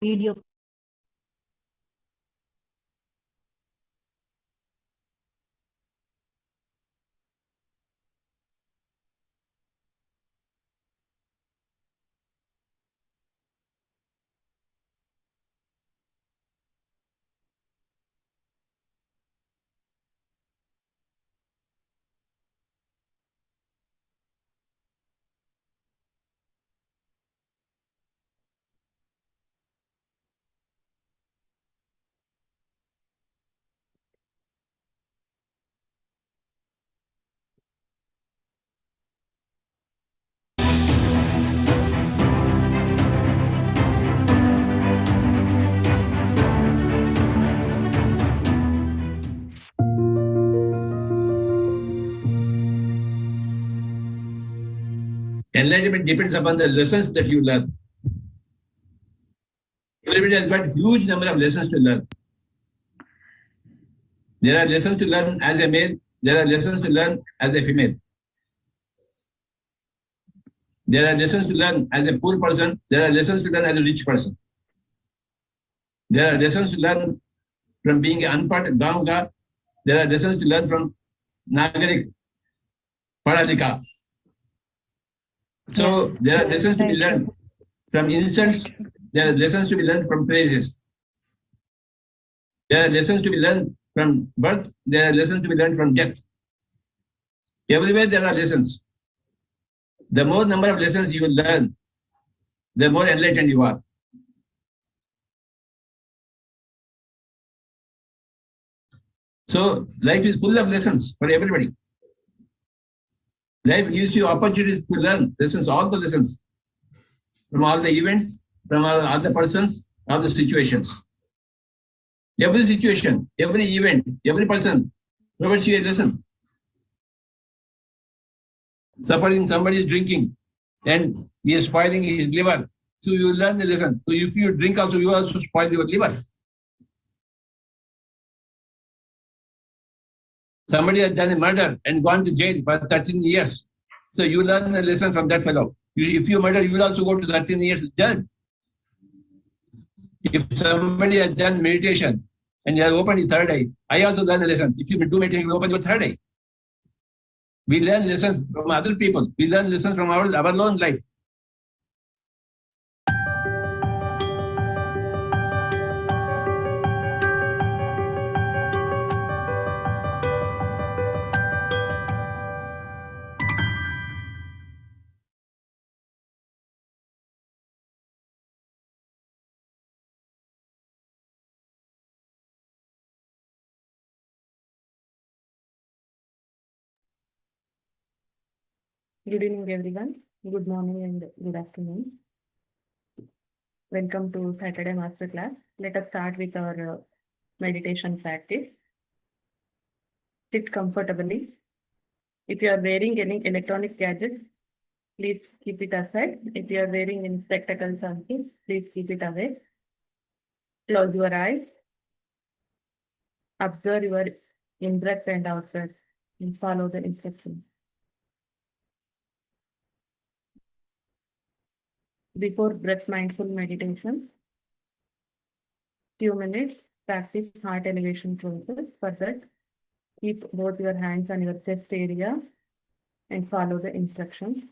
Video. Enlightenment depends upon the lessons that you learn. Everybody has got huge number of lessons to learn. There are lessons to learn as a male. There are lessons to learn as a female. There are lessons to learn as a poor person. There are lessons to learn as a rich person. There are lessons to learn from being an unpad gaon ka. There are lessons to learn from Nagarik, Padalika. So there are lessons to be learned from insults. There are lessons to be learned from praises. There are lessons to be learned from birth. There are lessons to be learned from death. Everywhere there are lessons. The more number of lessons you learn, the more enlightened you are. So life is full of lessons for everybody. Life gives you opportunities to learn lessons, all the lessons, from all the events, from all the persons, all the situations. Every situation, every event, every person provides you a lesson. Supposing somebody is drinking and he is spoiling his liver, so you learn the lesson. So if you drink also, you also spoil your liver. Somebody has done a murder and gone to jail for 13 years. So you learn a lesson from that fellow. If you murder, you will also go to 13 years jail. If somebody has done meditation and he has opened the third eye, I also learn a lesson. If you do meditation, you will open your third eye. We learn lessons from other people. We learn lessons from our own life. Good evening, everyone. Good morning and good afternoon. Welcome to Saturday Masterclass. Let us start with our meditation practice. Sit comfortably. If you are wearing any electronic gadgets, please keep it aside. If you are wearing any spectacles or things, please keep it away. Close your eyes. Observe your in-breath and out-breath and follow the instructions. Before breath mindful meditation, few minutes, practice heart elevation process. For that, keep both your hands on your chest area and follow the instructions.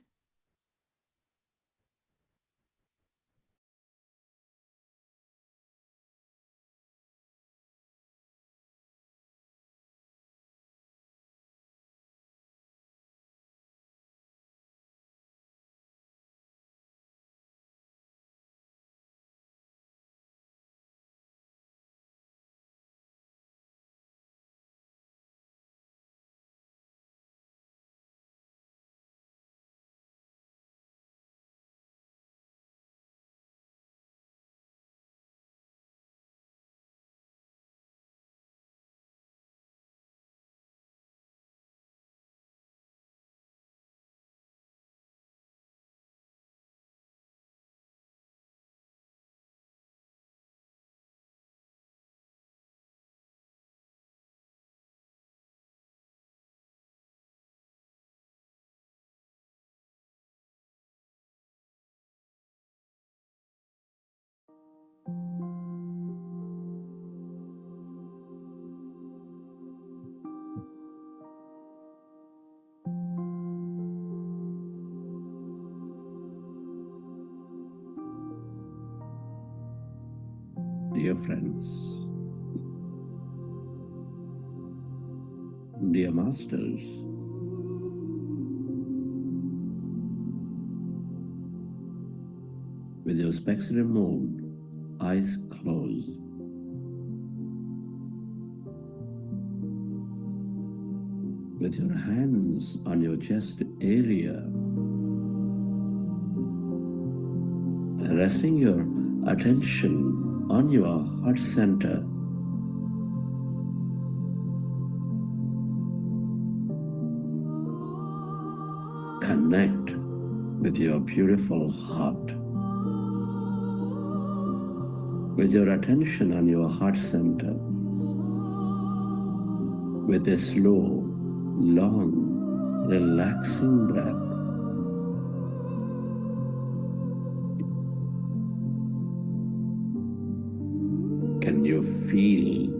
Dear friends, dear masters, with your specs removed, eyes closed, with your hands on your chest area, resting your attention on your heart center, connect with your beautiful heart. With your attention on your heart center, with a slow, long, relaxing breath, can you feel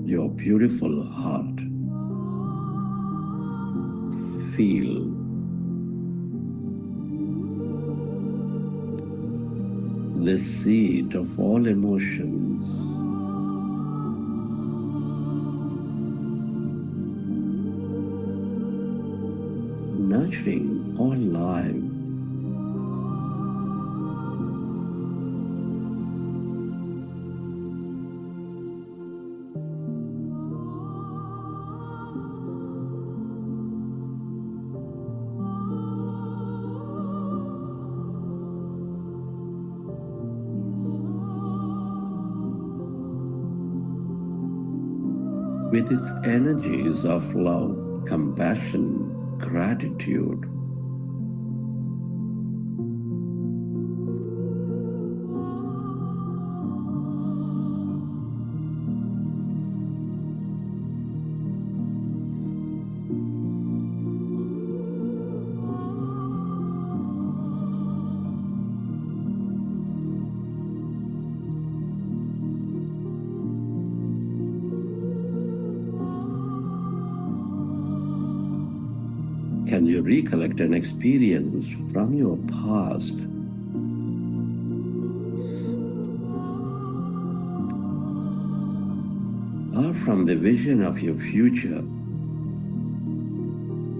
your beautiful heart? Feel the seat of all emotions, nurturing all life. With its energies of love, compassion, gratitude, can you recollect an experience from your past or from the vision of your future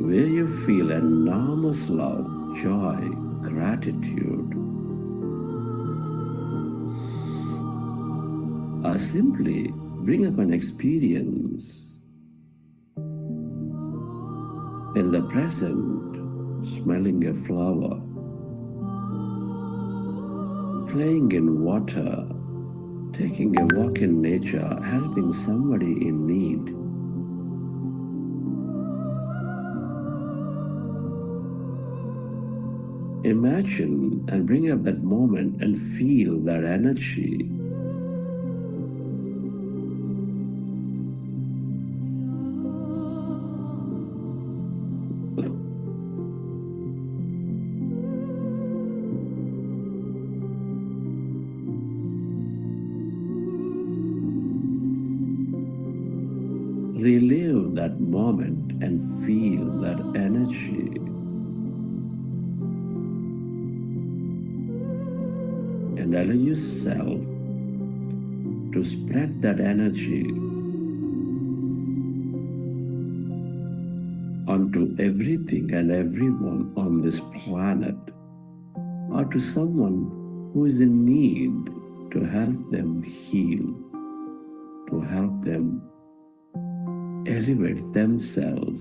where you feel enormous love, joy, gratitude, or simply bring up an experience in the present, smelling a flower, playing in water, taking a walk in nature, helping somebody in need. Imagine and bring up that moment and feel that energy. Relive that moment and feel that energy. And allow yourself to spread that energy onto everything and everyone on this planet, or to someone who is in need, to help them heal, to help them elevate themselves.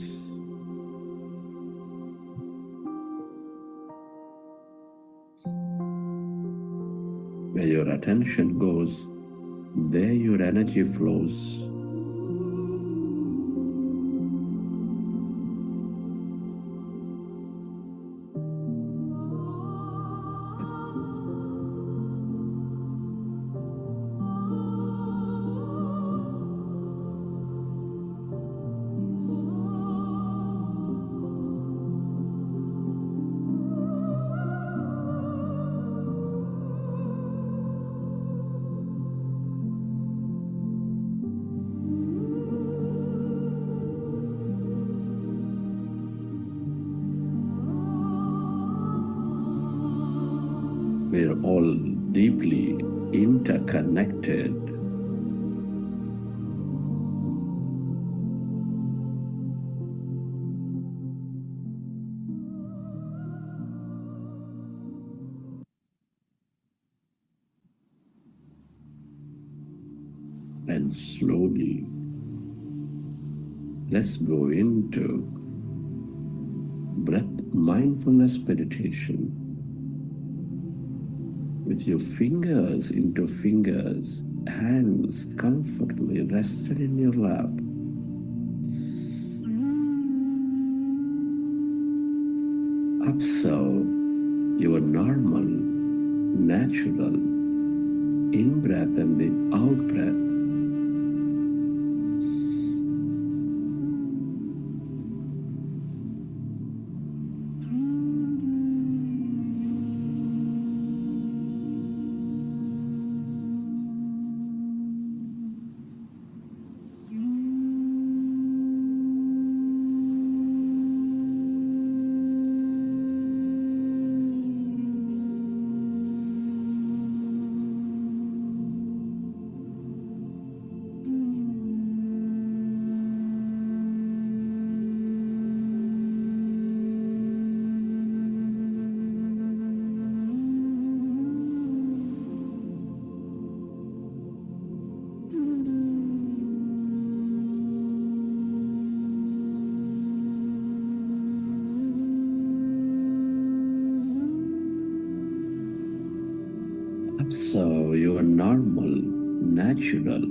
Where your attention goes, there your energy flows. We're all deeply interconnected. And slowly, let's go into breath mindfulness meditation with your fingers into fingers, hands comfortably rested in your lap. Observe your normal, natural in-breath and the out-breath. Observe your normal, natural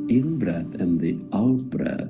in-breath and the out-breath.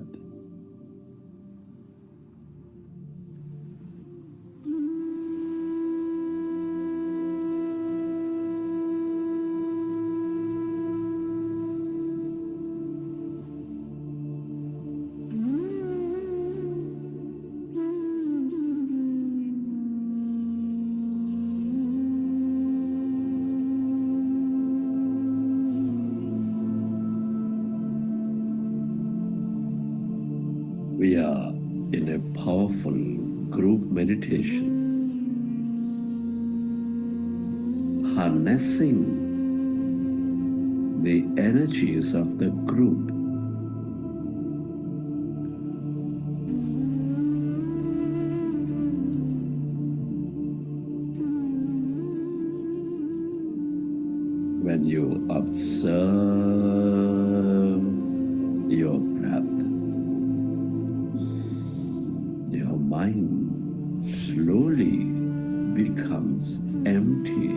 We are in a powerful group meditation, harnessing the energies of the group. When you observe your breath, your mind slowly becomes empty.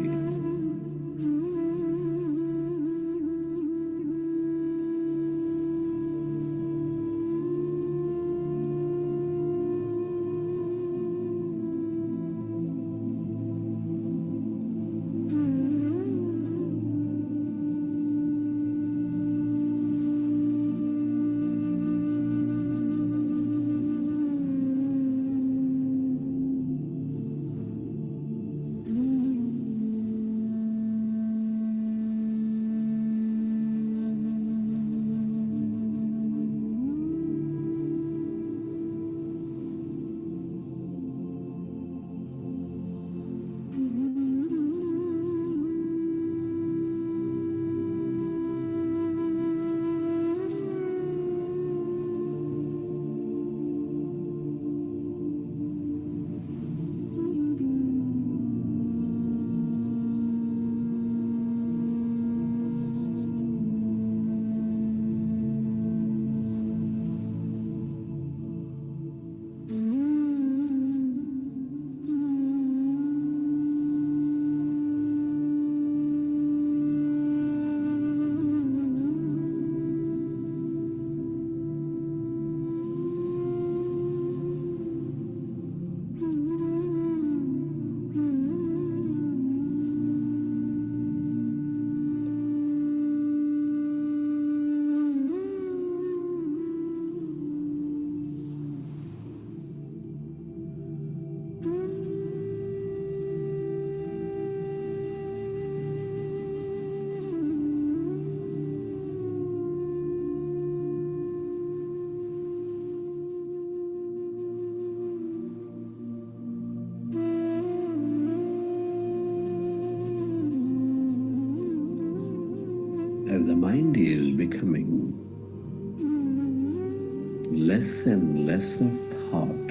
less and less of thought,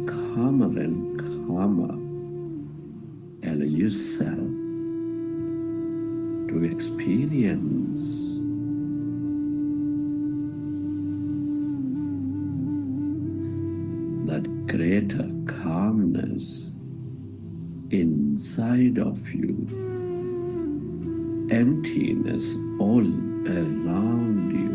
calmer and calmer, allow yourself to experience that greater calmness inside of you, emptiness all around you.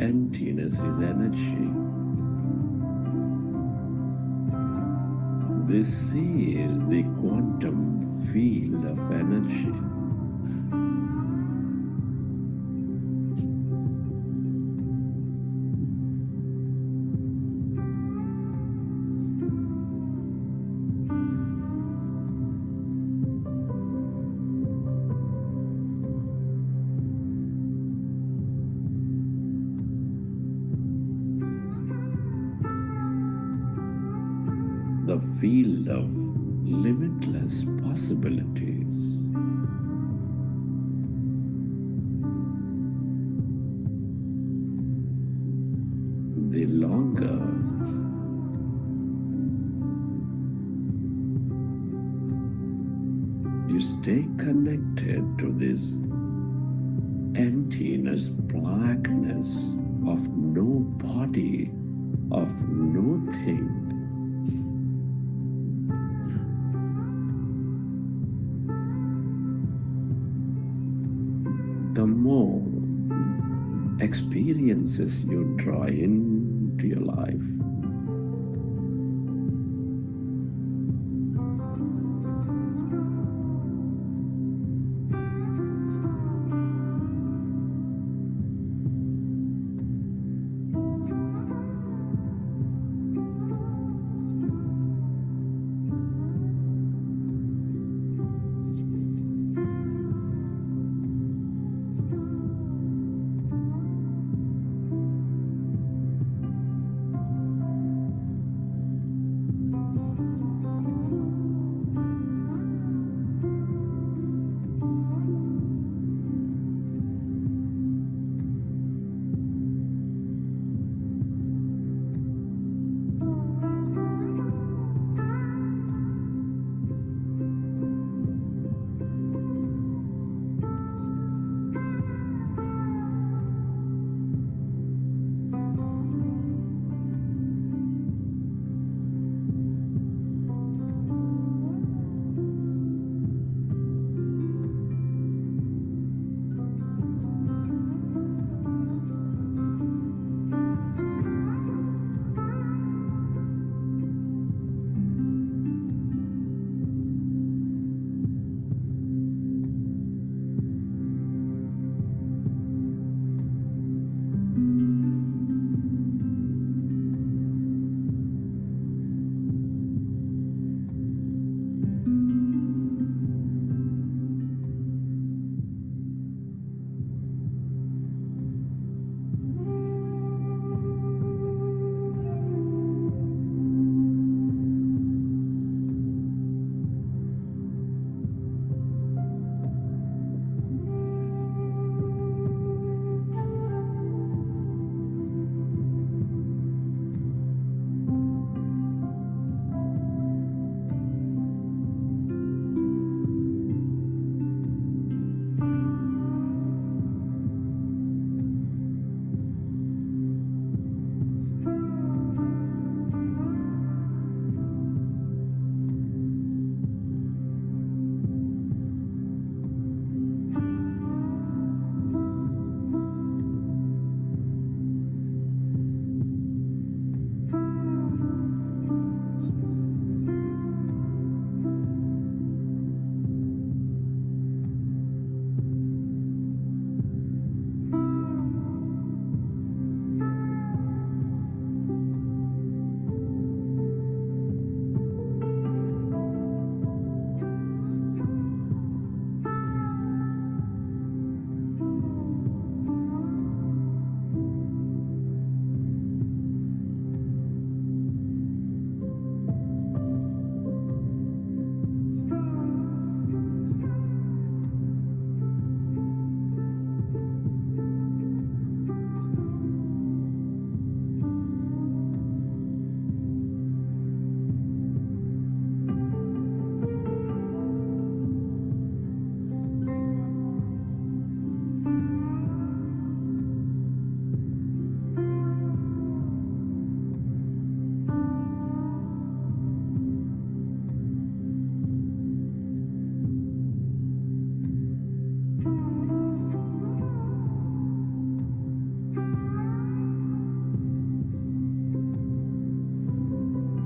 Emptiness is energy. This is the quantum field of energy. The field of limitless possibilities. The longer you stay connected to this emptiness, blackness of no body, of no thing, the more experiences you draw into your life.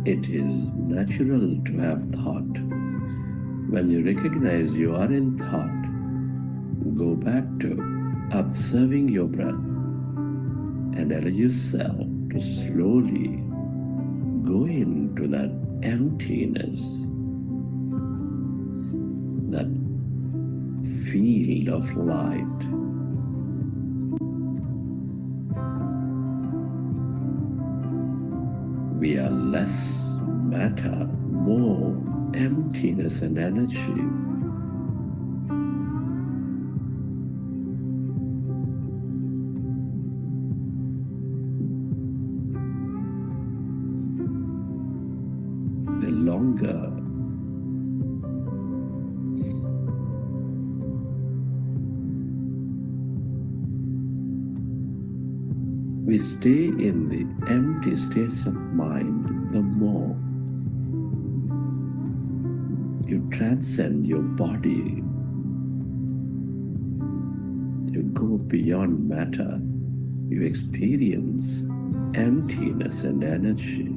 It is natural to have thought. When you recognize you are in thought, go back to observing your breath and allow yourself to slowly go into that emptiness, that field of light. We are less matter, more emptiness and energy. The longer we stay in the empty states of mind, the more you transcend your body. You go beyond matter. You experience emptiness and energy.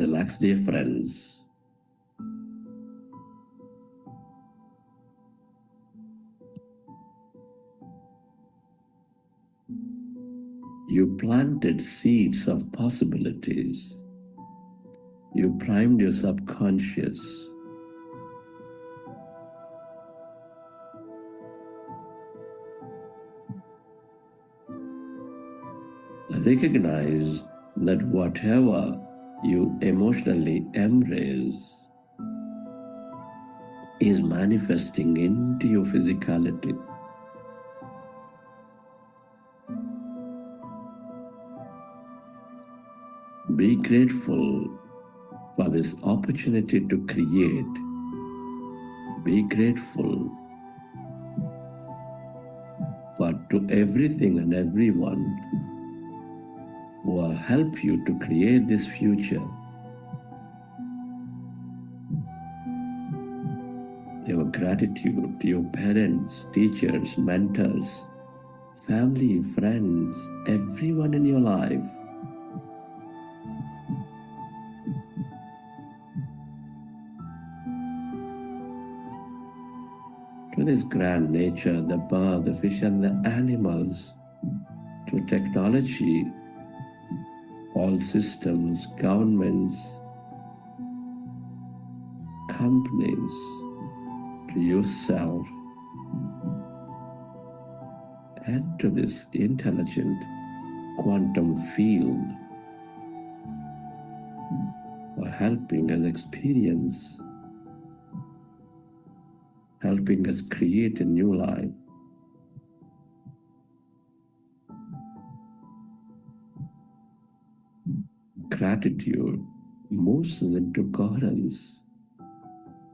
Relax, dear friends. You planted seeds of possibilities. You primed your subconscious. Recognize that whatever you emotionally embrace is manifesting into your physicality. Be grateful for this opportunity to create. Be grateful for to everything and everyone who will help you to create this future. Your gratitude to your parents, teachers, mentors, family, friends, everyone in your life. To this grand nature, the bird, the fish, and the animals, to technology, all systems, governments, companies, to yourself, and to this intelligent quantum field for helping us experience, helping us create a new life. Gratitude moves us into coherence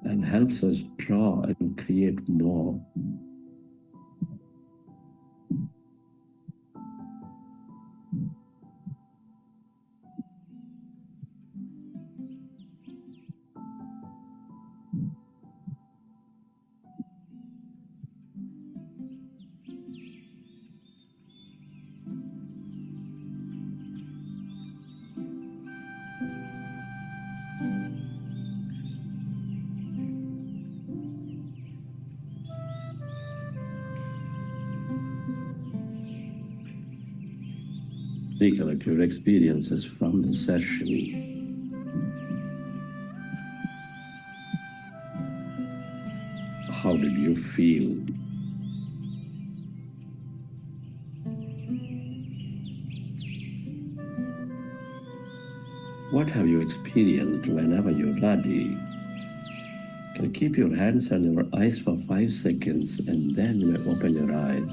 and helps us draw and create more. Recollect your experiences from the session. How did you feel? What have you experienced? Whenever you're ready, can you keep your hands on your eyes for 5 seconds and then you may open your eyes.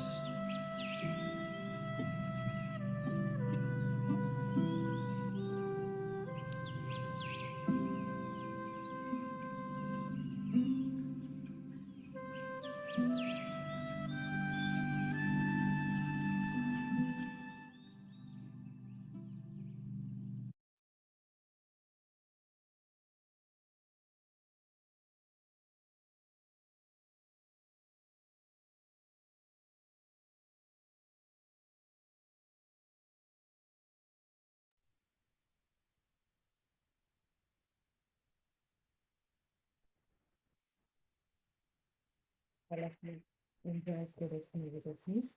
Lakshmi, enjoy today's meditation.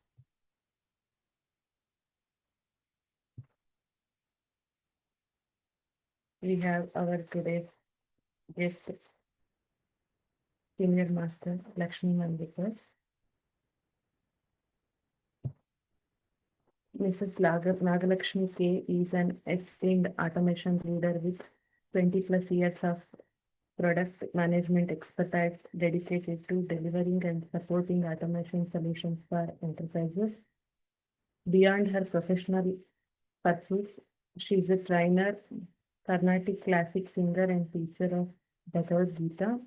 We have our today's guest, Senior Master Lakshmi Mandikar. Mrs. Nagalakshmi K is an esteemed automation leader with 20 plus years of product management expertise dedicated to delivering and supporting automation solutions for enterprises. Beyond her professional pursuits, she is a trainer, Carnatic classic singer, and teacher of Bhagwad Geeta.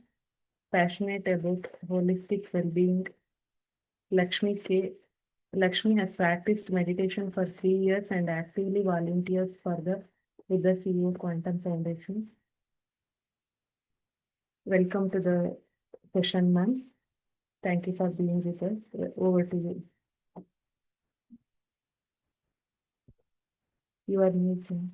Passionate about holistic well-being, Lakshmi has practiced meditation for 3 years and actively volunteers with the CEO Quantum Foundation. Welcome to the session, ma'am. Thank you for being with us. Over to you. You are muted.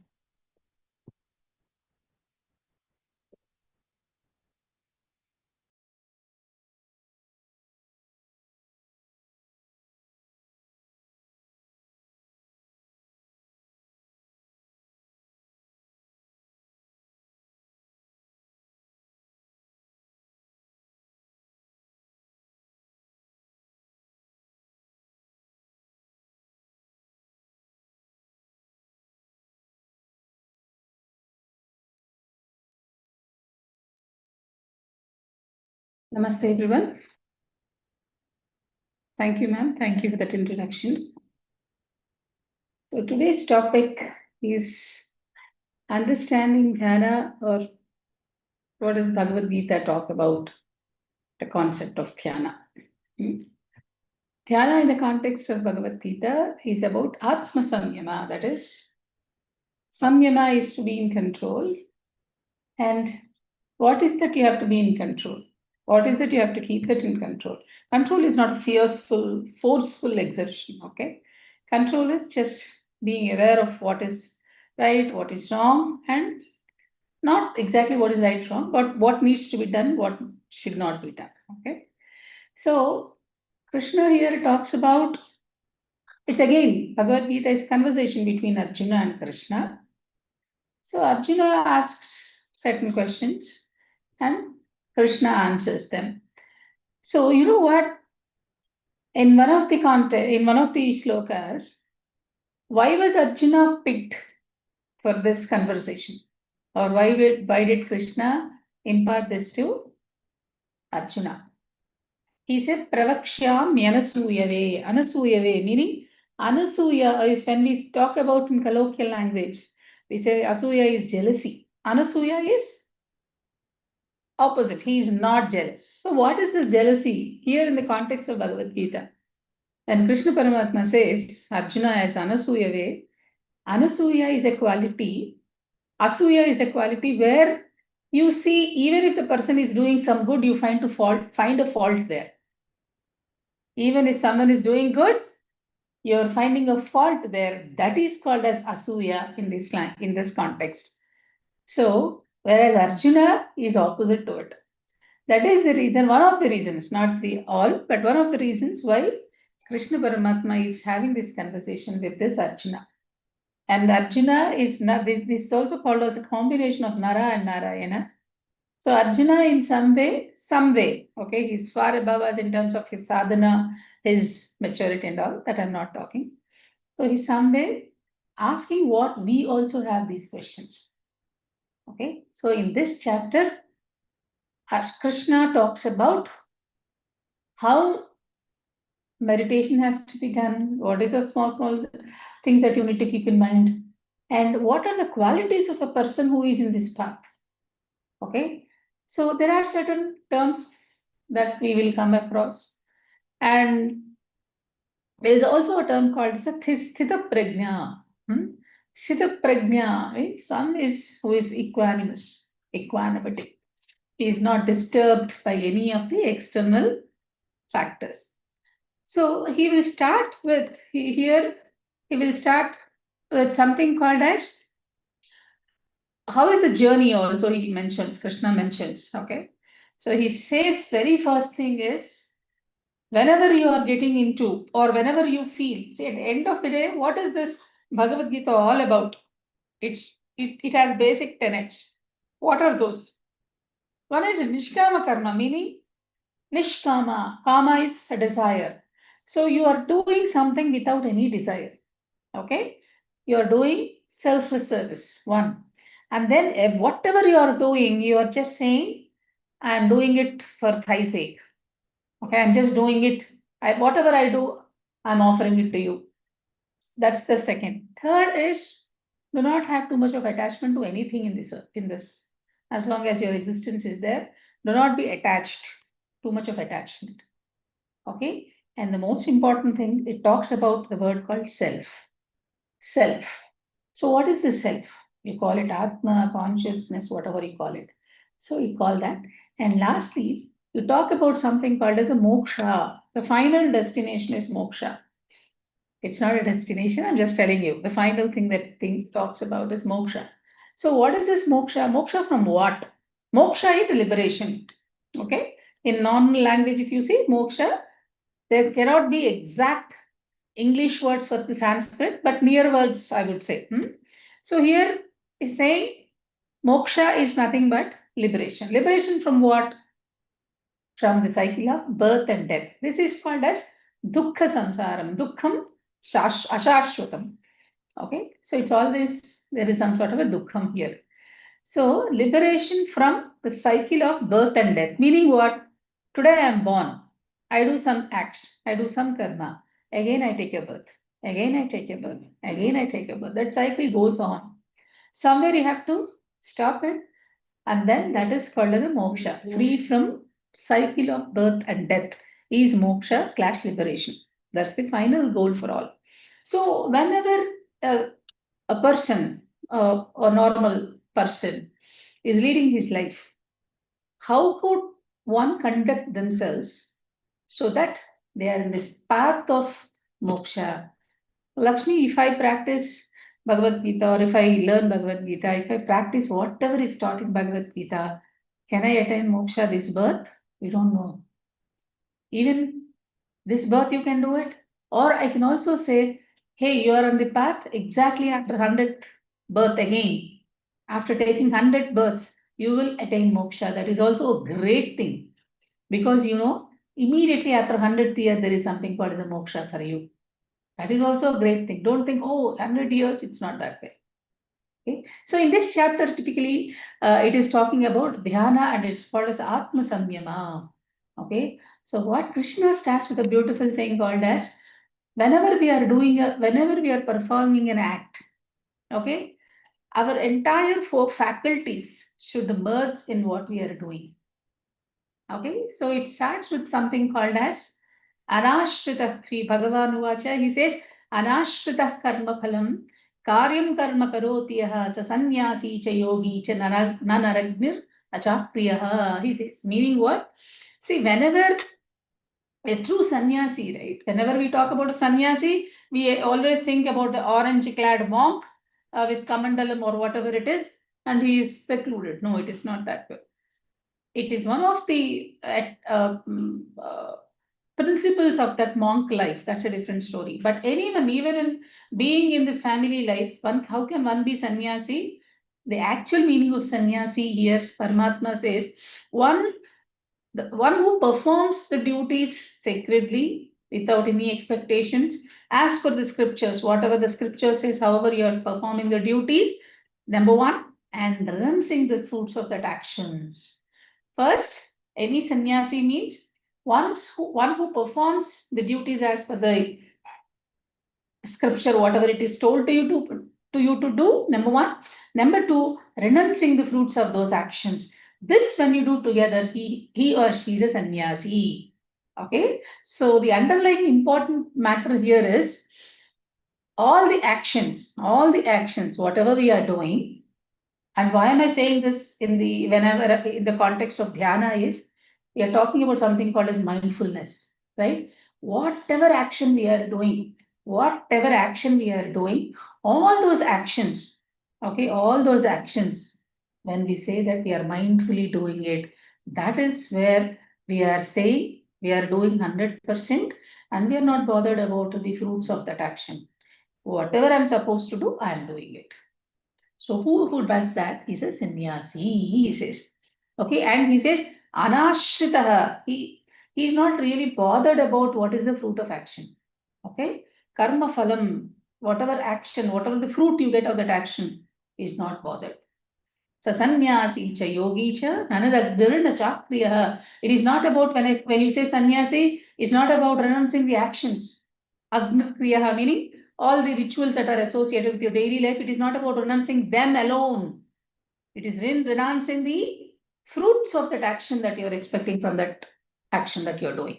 Namaste, everyone. Thank you, ma'am. Thank you for that introduction. So today's topic is understanding Dhyana, or what does Bhagwad Geeta talk about the concept of Dhyana. Dhyana in the context of Bhagavad Gita is about Atma Samyama, that is, Samyama is to be in control. And what is that you have to be in control? What is that you have to keep it in control? Control is not a fierceful, forceful exertion, okay? Control is just being aware of what is right, what is wrong, and not exactly what is right, wrong, but what needs to be done, what should not be done, okay? So Krishna here talks about, it's again, Bhagavad Gita is conversation between Arjuna and Krishna. So Arjuna asks certain questions and Krishna answers them. So you know what? In one of the shlokas, why was Arjuna picked for this conversation? Or why did Krishna impart this to Arjuna? He said, Pravakshyam Anasuyave. Anasuyave, meaning Anasuya is when we talk about in colloquial language, we say Asuya is jealousy. Anasuya is opposite. He is not jealous. So what is this jealousy here in the context of Bhagavad Gita? When Krishna Paramatma says Arjuna as Anasuya, Anasuya is a quality. Asuya is a quality where you see even if the person is doing some good, you find a fault there. Even if someone is doing good, you're finding a fault there. That is called as Asuya in this context. So whereas Arjuna is opposite to it. That is the reason, one of the reasons, not the all, but one of the reasons why Krishna Paramatma is having this conversation with this Arjuna. And Arjuna is not, this is also called as a combination of Nara and Narayana. So Arjuna in some way, okay, he's far above us in terms of his sadhana, his maturity and all, that I'm not talking. So he's some way asking what we also have these questions. Okay, so in this chapter, Krishna talks about how meditation has to be done, what is the small things that you need to keep in mind, and what are the qualities of a person who is in this path. Okay, so there are certain terms that we will come across, and there is also a term called sthita prajna. Sthita prajna means some is who is equanimous, equanimity. He is not disturbed by any of the external factors. So he will start with something called as how is the journey also he mentions, Krishna mentions, okay. So he says very first thing is whenever you are getting into or whenever you feel, see at the end of the day, what is this Bhagavad Gita all about? It has basic tenets. What are those? One is Nishkama Karma, meaning Nishkama. Kama is a desire. So you are doing something without any desire. Okay? You are doing selfless service, one. And then whatever you are doing, you are just saying, I am doing it for thy sake. Okay, I'm just doing it. Whatever I do, I'm offering it to you. That's the second. Third is do not have too much of attachment to anything in this. As long as your existence is there, do not be attached. Too much of attachment. Okay. And the most important thing, it talks about the word called self. Self. So what is the self? You call it Atma, consciousness, whatever you call it. So you call that. And lastly, you talk about something called as a moksha. The final destination is moksha. It's not a destination, I'm just telling you. The final thing that thing talks about is moksha. So what is this moksha? Moksha from what? Moksha is liberation. Okay. In normal language, if you see moksha, there cannot be exact English words for the Sanskrit, but near words, I would say. So here is saying moksha is nothing but liberation. Liberation from what? From the cycle of birth and death. This is called as dukkha samsaram. Dukkham ashashvatam. Okay, so it's always, there is some sort of a dukkham here. So liberation from the cycle of birth and death, meaning what? Today I am born. I do some acts. I do some karma. Again I take a birth. Again I take a birth. Again I take a birth. That cycle goes on. Somewhere you have to stop it. And then that is called as a moksha. Free from cycle of birth and death is moksha / liberation. That's the final goal for all. So whenever a person, a normal person, is leading his life, how could one conduct themselves so that they are in this path of moksha? Lakshmi, if I practice Bhagavad Gita or if I learn Bhagavad Gita, if I practice whatever is taught in Bhagavad Gita, can I attain moksha this birth? We don't know. Even this birth you can do it. Or I can also say, hey, you are on the path exactly after 100th birth again. After taking 100 births, you will attain moksha. That is also a great thing. Because immediately after 100th year, there is something called as a moksha for you. That is also a great thing. Don't think, oh, 100 years, it's not that way. Okay. So in this chapter, typically, it is talking about dhyana and it's called as atma samyama. Okay. So what Krishna starts with a beautiful thing called as whenever we are performing an act, okay, our entire four faculties should merge in what we are doing. Okay. So it starts with something called as Anashrita. Sri Bhagavan Uvacha, he says, Anashrita karma phalam karyam karma karoti yaha sa sannyasi cha yogi cha nanaragnir achapriyaha. He says, meaning what? See, whenever a true sannyasi, right? Whenever we talk about a sannyasi, we always think about the orange-clad monk with kamandalam or whatever it is, and he is secluded. No, it is not that way. It is one of the principles of that monk life. That's a different story. But anyone, even in being in the family life, how can one be sannyasi? The actual meaning of sannyasi here, Paramatma says, the one who performs the duties sacredly without any expectations, as per the scriptures, whatever the scripture says, however you are performing the duties, number one, and renouncing the fruits of that actions. First, any sannyasi means one who performs the duties as per the scripture, whatever it is told to you to do, number one. Number two, renouncing the fruits of those actions. This, when you do together, he or she is a sannyasi. Okay, so the underlying important matter here is all the actions, whatever we are doing. And why am I saying this in the context of dhyana is we are talking about something called as mindfulness, right? Whatever action we are doing, all those actions, okay, all those actions, when we say that we are mindfully doing it, that is where we are saying we are doing 100% and we are not bothered about the fruits of that action. Whatever I'm supposed to do, I am doing it. So who does that? He's a sannyasi, he says. Okay, and he says, anashritaha. He's not really bothered about what is the fruit of action. Okay, karma phalam, whatever action, whatever the fruit you get of that action, is not bothered. So sannyasi cha yogi cha nanadagdirna chapriyaha. It is not about when you say sannyasi, it's not about renouncing the actions. Agnikriyaha, meaning all the rituals that are associated with your daily life, it is not about renouncing them alone. It is renouncing the fruits of that action that you're expecting from that action that you're doing.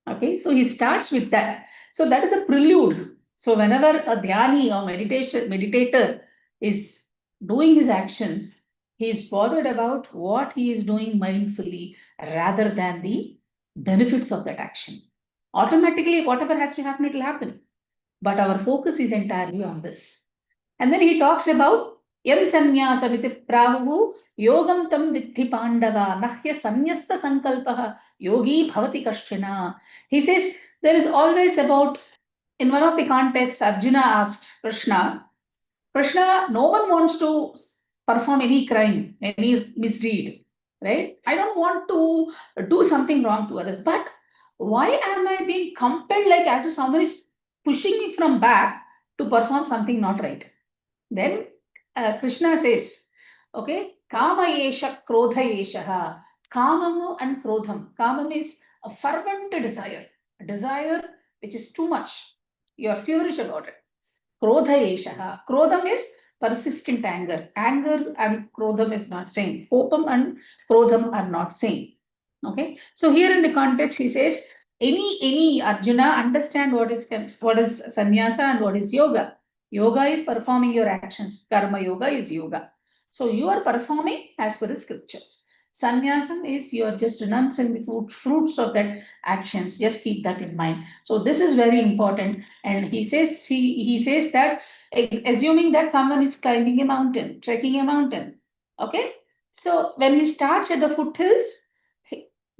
Okay, so he starts with that. So that is a prelude. So whenever a dhyani or meditator is doing his actions, he is bothered about what he is doing mindfully rather than the benefits of that action. Automatically, whatever has to happen, it will happen. But our focus is entirely on this. And then he talks about yam sannyasaviti prahu yogam tam vidhi pandava nahya sanyasta sankalpaha yogi bhavati kashchana. He says there is always about, in one of the contexts, Arjuna asks Krishna, no one wants to perform any crime, any misdeed, right? I don't want to do something wrong to others, but why am I being compelled, like as if someone is pushing me from back to perform something not right? Then Krishna says, okay, kama yesha krodha yesha. Kamamu and Krodham. Kamam is a fervent desire, a desire which is too much. You are furious about it. Krodha Eshaha. Krodham is persistent anger. Anger and Krodham is not same. Kopam and Krodham are not same. Okay. So here in the context, he says, any Arjuna understand what is sannyasa and what is yoga. Yoga is performing your actions. Karma yoga is yoga. So you are performing as per the scriptures. Sannyasam is you are just renouncing the fruits of that actions. Just keep that in mind. So this is very important. And he says that assuming that someone is climbing a mountain, trekking a mountain. Okay. So when he starts at the foothills,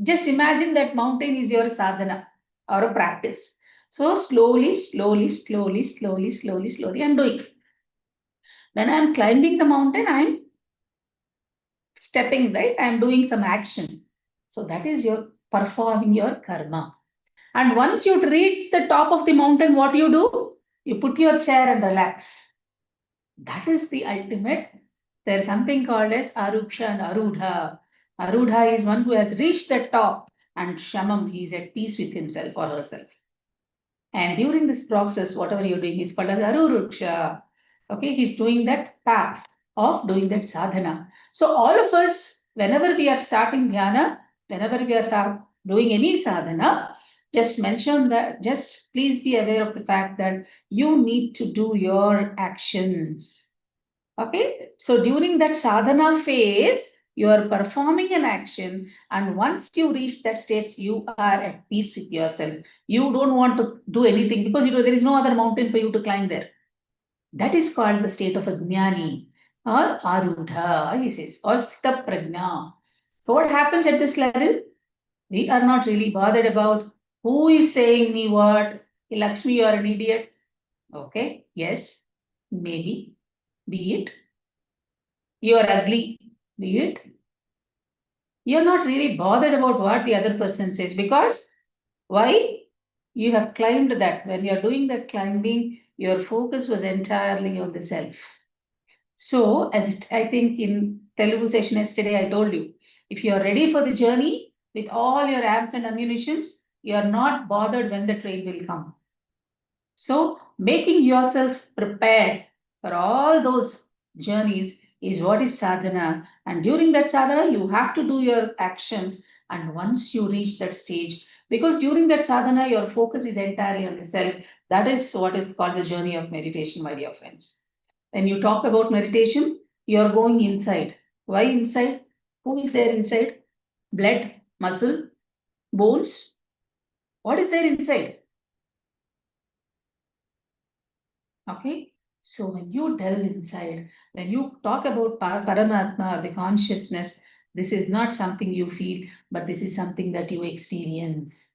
just imagine that mountain is your sadhana or a practice. So slowly, I'm doing. When I'm climbing the mountain, I'm stepping, right? I'm doing some action. So that is your performing your karma. And once you reach the top of the mountain, what you do? You put your chair and relax. That is the ultimate. There's something called as Aruksha and Arudha. Arudha is one who has reached the top, and Shamam, he is at peace with himself or herself. And during this process, whatever you're doing is called as Aruruksha. Okay, he's doing that path of doing that sadhana. So all of us, whenever we are starting dhyana, whenever we are doing any sadhana, just mention that, just please be aware of the fact that you need to do your actions. Okay, so during that sadhana phase, you are performing an action, and once you reach that state, you are at peace with yourself. You don't want to do anything because there is no other mountain for you to climb there. That is called the state of a jnani or arudha, he says, or sthita prajna. So what happens at this level? We are not really bothered about who is saying me what. Lakshmi, you are an idiot. Okay, yes, maybe, be it. You are ugly, be it. You're not really bothered about what the other person says because why? You have climbed that. When you're doing that climbing, your focus was entirely on the self. So, I think in Telugu session yesterday, I told you, if you are ready for the journey with all your amps and ammunitions, you are not bothered when the train will come. So, making yourself prepared for all those journeys is what is sadhana. And during that sadhana, you have to do your actions. And once you reach that stage, because during that sadhana, your focus is entirely on the self. That is what is called the journey of meditation, my dear friends. When you talk about meditation, you're going inside. Why inside? Who is there inside? Blood, muscle, bones. What is there inside? Okay. So when you delve inside, when you talk about Paramatma, the consciousness, this is not something you feel, but this is something that you experience.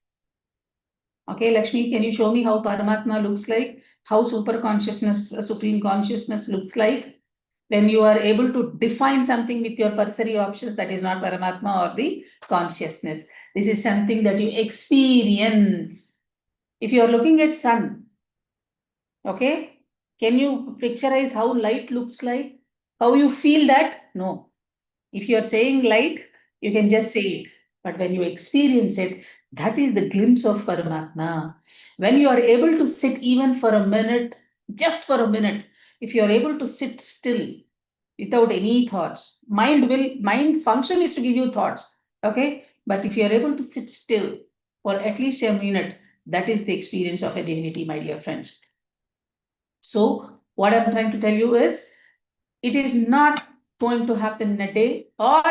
Okay, Lakshmi, can you show me how Paramatma looks like? How super consciousness, supreme consciousness looks like? When you are able to define something with your cursory options, that is not Paramatma or the consciousness. This is something that you experience. If you are looking at sun, okay, can you picturize how light looks like? How you feel that? No. If you are saying light, you can just say it. But when you experience it, that is the glimpse of Paramatma. When you are able to sit even for a minute, just for a minute, if you are able to sit still without any thoughts, mind's function is to give you thoughts. Okay. But if you are able to sit still for at least a minute, that is the experience of a divinity, my dear friends. So what I'm trying to tell you is, it is not going to happen in a day, or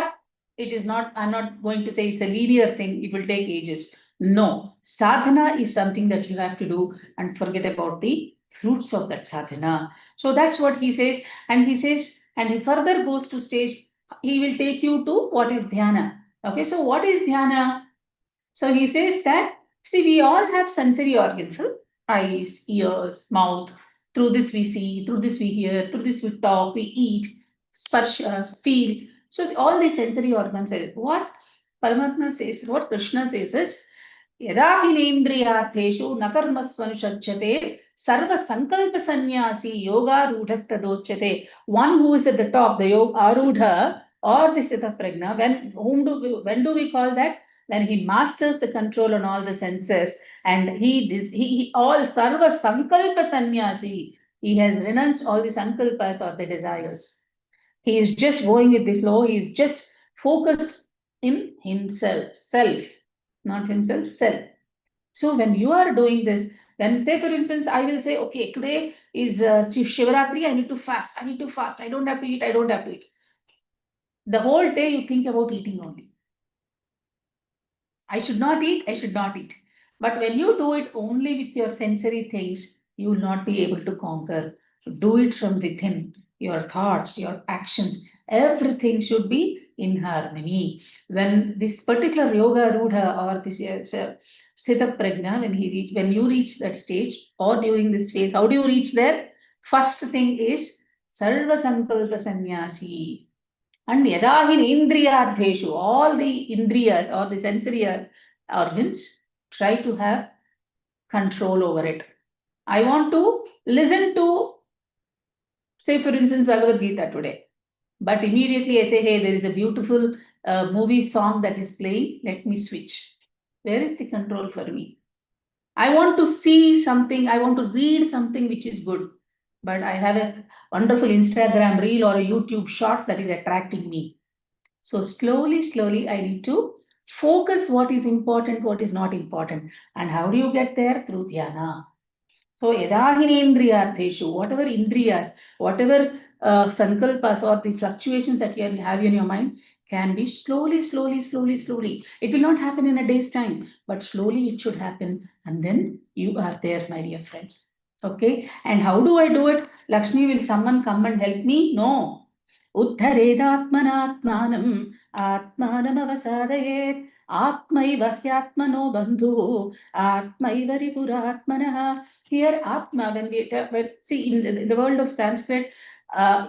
it is not, I'm not going to say it's a linear thing, it will take ages. No, sadhana is something that you have to do and forget about the fruits of that sadhana. So that's what he says. And he says, and he further goes to stage, he will take you to what is dhyana. Okay, so what is dhyana? So he says that, see, we all have sensory organs, huh? Eyes, ears, mouth. Through this we see, through this we hear, through this we talk, we eat, sparshas, feel. So all these sensory organs are what Paramatma says, what Krishna says is, Yada hinendriyateshu nakarmasvanusachyate sarva sankalpa sannyasi yoga rudhastadochyate. One who is at the top, the yoga arudha, or the Sthita Prajna. When do we call that? When he masters the control on all the senses, and he all sarva sankalpa sannyasi. He has renounced all the sankalpas or the desires. He is just going with the flow. He is just focused in himself, self, not himself, self. So when you are doing this, then say for instance, I will say, okay, today is Shivaratri, I need to fast. I need to fast. I don't have to eat. I don't have to eat. The whole day you think about eating only. I should not eat. I should not eat. But when you do it only with your sensory things, you will not be able to conquer. So do it from within. Your thoughts, your actions, everything should be in harmony. When this particular yoga rudha or this sthita prajna, when you reach that stage or during this phase, how do you reach there? First thing is sarva sankalpa sannyasi. And yadahin indriyadheshu, all the indriyas or the sensory organs, try to have control over it. I want to listen to, say for instance, Bhagwad Geeta today. But immediately I say, hey, there is a beautiful movie song that is playing. Let me switch. Where is the control for me? I want to see something. I want to read something which is good. But I have a wonderful Instagram reel or a YouTube short that is attracting me. So slowly, I need to focus what is important, what is not important. And how do you get there? Through dhyana. So yadahinendriyartheshu, whatever indriyas, whatever sankalpas or the fluctuations that you have in your mind can be slowly. It will not happen in a day's time, but slowly it should happen. And then you are there, my dear friends. Okay. And how do I do it? Lakshmi, will someone come and help me? No. Uddharedatmanatmanam atmanamavasadayet atmaiva hyatmano bandhu atmaiva ripuratmanah. Here, Atma, when see in the world of Sanskrit,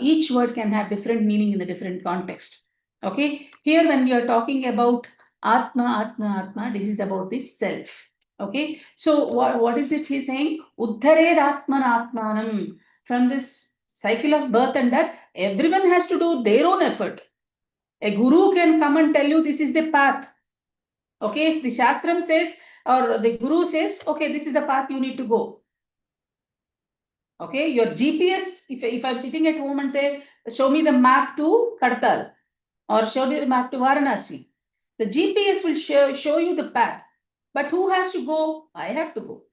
each word can have different meaning in a different context. Okay, here when we are talking about Atma, this is about the self. Okay, so what is it he's saying? Uddhared Atmanatmanam. From this cycle of birth and death, everyone has to do their own effort. A guru can come and tell you this is the path. Okay, the Shastram says, or the guru says, okay, this is the path you need to go. Okay, your GPS, if I'm sitting at home and say, show me the map to Kartal or show me the map to Varanasi, the GPS will show you the path. But who has to go? I have to go.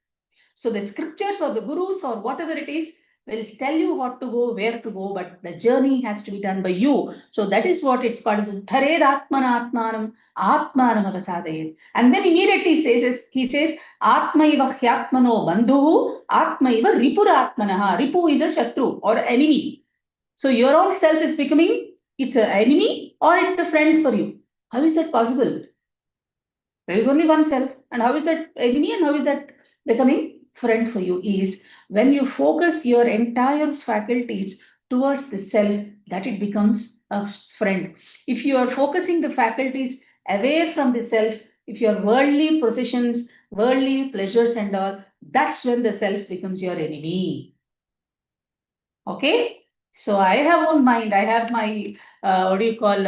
So the scriptures or the gurus or whatever it is will tell you what to go, where to go, but the journey has to be done by you. So that is what it's called as Uddhared Atmanatmanam Atmanam Avasadayet. And then immediately he says, Atmaiva Hyatmano Bandhu Atmaiva Ripuratmanaha. Ripu is a Shatru or enemy. So your own self is becoming, it's an enemy or it's a friend for you. How is that possible? There is only one self. And how is that enemy and how is that becoming friend for you? Is when you focus your entire faculties towards the self, that it becomes a friend. If you are focusing the faculties away from the self, if your worldly possessions, worldly pleasures and all, that's when the self becomes your enemy. Okay? So I have one mind. I have my, what do you call,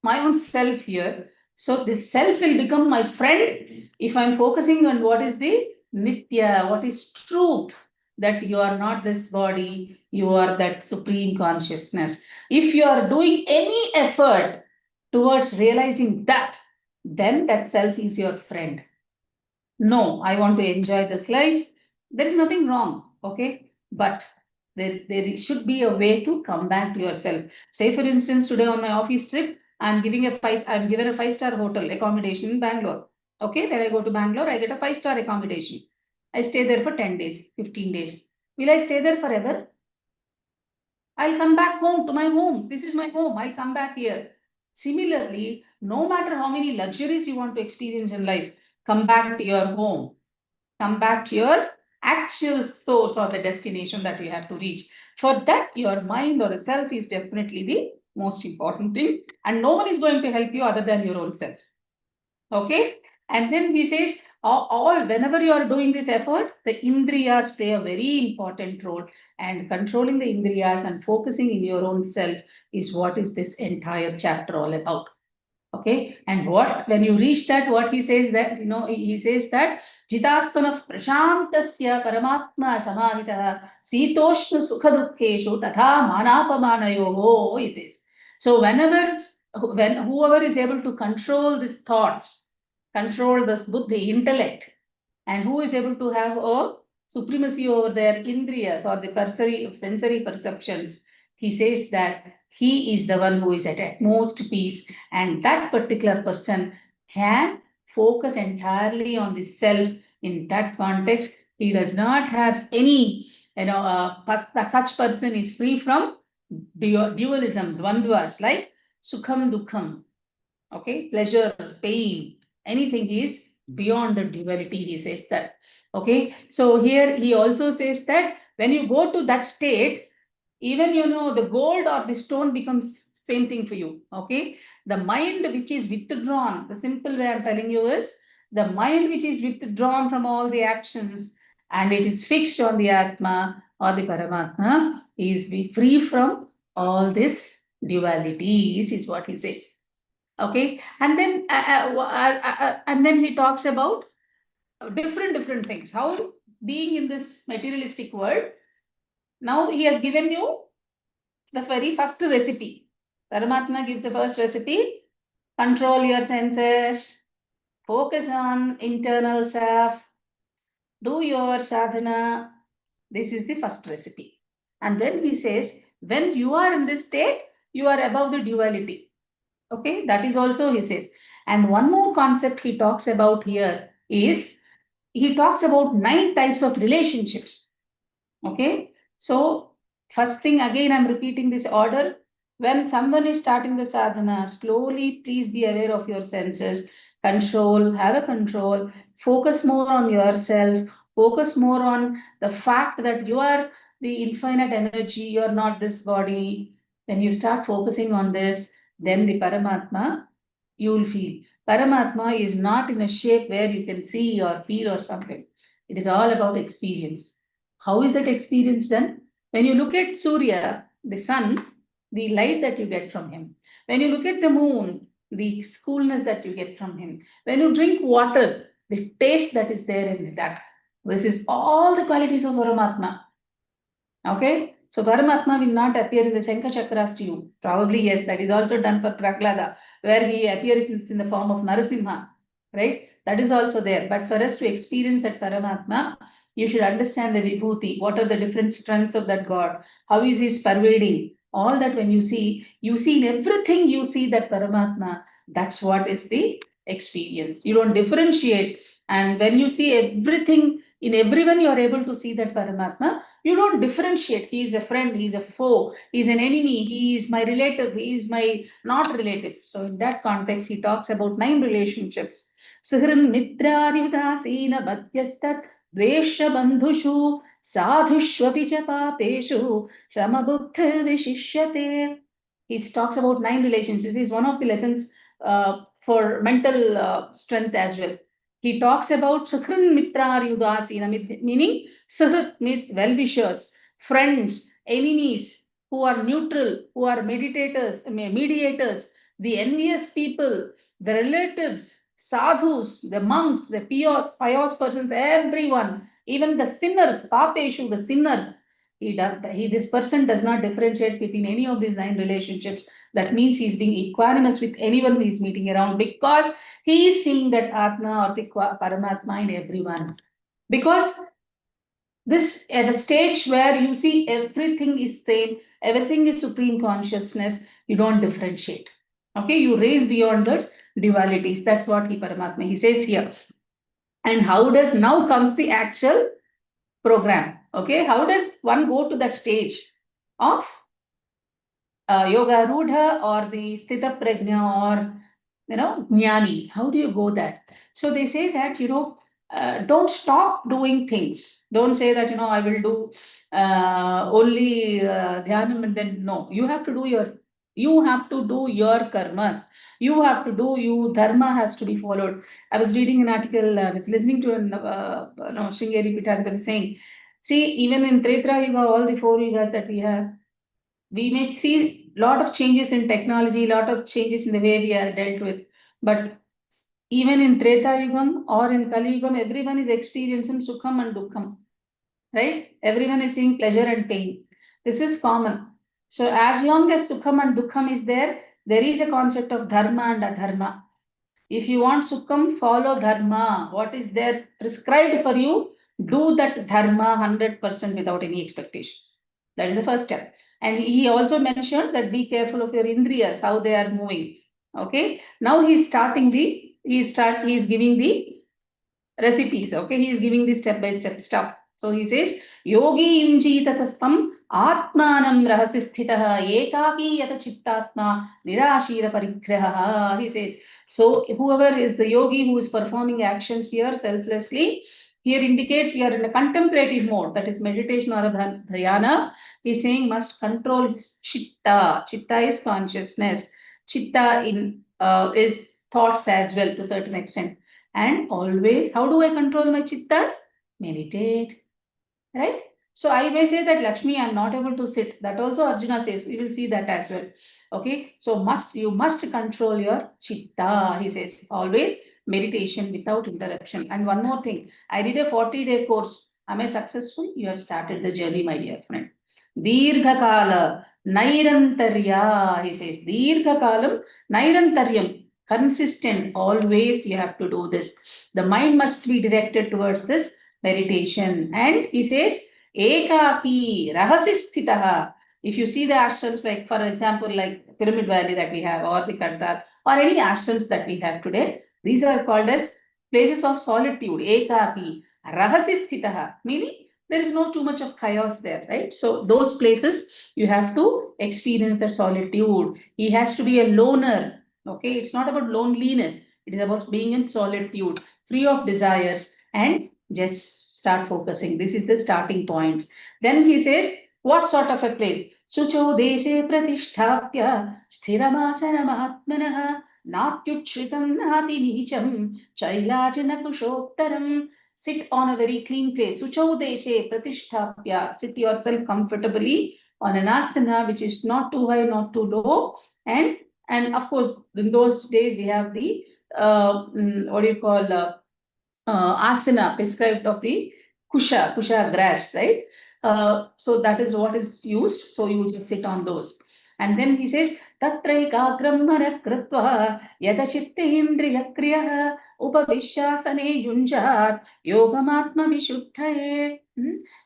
my own self here. So this self will become my friend if I'm focusing on what is the nitya, what is truth, that you are not this body, you are that supreme consciousness. If you are doing any effort towards realizing that, then that self is your friend. No, I want to enjoy this life. There is nothing wrong, okay? But there should be a way to come back to yourself. Say, for instance, today on my office trip, I'm given a 5-star hotel accommodation in Bangalore. Okay, then I go to Bangalore, I get a 5-star accommodation. I stay there for 10 days, 15 days. Will I stay there forever? I'll come back home to my home. This is my home. I'll come back here. Similarly, no matter how many luxuries you want to experience in life, come back to your home. Come back to your actual source or the destination that you have to reach. For that, your mind or self is definitely the most important thing. And no one is going to help you other than your own self. Okay. And then he says, whenever you are doing this effort, the indriyas play a very important role. And controlling the indriyas and focusing in your own self is what is this entire chapter all about. Okay, and when you reach that, what he says that, he says that Jitatmana prashantasya paramatma samavitah sitoshna sukhadukkeshu tatha manapamanayoho, he says. So whoever is able to control these thoughts, control this buddhi, intellect, and who is able to have a supremacy over their indriyas or the sensory perceptions, he says that he is the one who is at utmost peace, and that particular person can focus entirely on the self. In that context, he does not have any, such person is free from dualism, dvandvas, like sukham, dukham, okay, pleasure, pain, anything is beyond the duality, he says that. Okay, so here he also says that when you go to that state, even the gold or the stone becomes same thing for you. Okay, the mind which is withdrawn, the simple way I'm telling you is, the mind which is withdrawn from all the actions and it is fixed on the Atma or the Paramatma is be free from all this dualities, is what he says. Okay, and then he talks about different things, how being in this materialistic world. Now he has given you the very first recipe. Paramatma gives the first recipe: control your senses, focus on internal stuff, do your sadhana. This is the first recipe. And then he says, when you are in this state, you are above the duality. Okay, that is also he says. And one more concept he talks about here is, he talks about 9 types of relationships. Okay, so first thing, again, I'm repeating this order. When someone is starting the sadhana, slowly, please be aware of your senses, have a control, focus more on yourself, focus more on the fact that you are the infinite energy, you are not this body. When you start focusing on this, then the Paramatma, you will feel. Paramatma is not in a shape where you can see or feel or something. It is all about experience. How is that experience done? When you look at Surya, the sun, the light that you get from him. When you look at the moon, the coolness that you get from him. When you drink water, the taste that is there in that. This is all the qualities of Paramatma. Okay? So Paramatma will not appear in the Shankha chakras to you. Probably, yes, that is also done for Prahlada, where he appears in the form of Narasimha. Right? That is also there. But for us to experience that Paramatma, you should understand the Vibhuti. What are the different strengths of that God? How is he pervading? All that when you see in everything, you see that Paramatma. That's what is the experience. You don't differentiate. And when you see everything, in everyone, you are able to see that Paramatma. You don't differentiate. He is a friend, he is a foe, he is an enemy, he is my relative, he is my not relative. So in that context, he talks about 9 relationships. Sahran mitraryudasena bhatyastat dvesha bandhushu sadhushvapi cha papeshu samabuddha vishishyate. He talks about 9 relationships. This is one of the lessons for mental strength as well. He talks about Sahran mitraryudasena, meaning Sahrit means well-wishers, friends, enemies, who are neutral, who are mediators, the envious people, the relatives, sadhus, the monks, the pious persons, everyone, even the sinners, papeshu, the sinners. This person does not differentiate between any of these 9 relationships. That means he's being equanimous with anyone who is meeting around, because he is seeing that Atma or the Paramatma in everyone. Because this at a stage where you see everything is same, everything is supreme consciousness, you don't differentiate. Okay, you raise beyond those dualities. That's what he says here. And how does now comes the actual program? Okay, how does one go to that stage of yoga rudha or the sthita prajna or jnani? How do you go that? So they say that don't stop doing things. Don't say that I will do only dhyanam, and then no. You have to do your You have to do your karmas. You have to do, you dharma has to be followed. I was reading an article, I was listening to an Sringeri Pitadipati saying, see, even in Treta Yuga, all the 4 yugas that we have, we may see a lot of changes in technology, a lot of changes in the way we are dealt with. But even in Treta Yugam or in Kali Yugam, everyone is experiencing Sukham and Dukkham, right? Everyone is seeing pleasure and pain. This is common. So as long as Sukham and Dukkham is there is a concept of Dharma and Adharma. If you want Sukham, follow Dharma. What is there prescribed for you, do that Dharma 100% without any expectations. That is the first step. And he also mentioned that be careful of your indriyas, how they are moving. Okay. Now he's starting the, he's giving the recipes. Okay. He is giving the step-by-step stuff. So he says, Yogi imjita taspam atmanam rahasisthitaha ekaki yata chittatma nirashira parigraha. He says, so whoever is the yogi who is performing actions here selflessly, here indicates we are in a contemplative mode, that is meditation or a dhyana. He's saying must control his chitta. Chitta is consciousness. Chitta in is thoughts as well to a certain extent. And always, how do I control my chittas? Meditate, right? So I may say that Lakshmi, I'm not able to sit. That also Arjuna says, we will see that as well. Okay, so you must control your chitta, he says, always meditation without interruption. And one more thing, I did a 40-day course. Am I successful? You have started the journey, my dear friend. Dirghakala, Nairantarya, he says, Dirghakalam, Nairantaryam, consistent, always you have to do this. The mind must be directed towards this meditation. And he says, Ekaki, Rahasisthitaha. If you see the ashrams, like for example, like Pyramid Valley that we have, or the Kartar, or any ashrams that we have today, these are called as places of solitude, Ekaki, Rahasisthitaha, meaning there is no too much of chaos there, right? So those places you have to experience that solitude. He has to be a loner. Okay, it's not about loneliness. It is about being in solitude, free of desires, and just start focusing. This is the starting point. Then he says, what sort of a place? Sucho deshe pratishtapya sthiramasanam natyuchritam nati nicham chailajana kushoktaram. Sit on a very clean place. Sucho deshe pratishtapya. Sit yourself comfortably on an asana which is not too high, not too low. And of course, in those days we have the what do you call asana prescribed of the kusha grass, right? So that is what is used. So you just sit on those. And then he says, Tatraikagram manakritva yada chitta indriya kriya upavishyasane yunjat yogamatma vishuddhaye.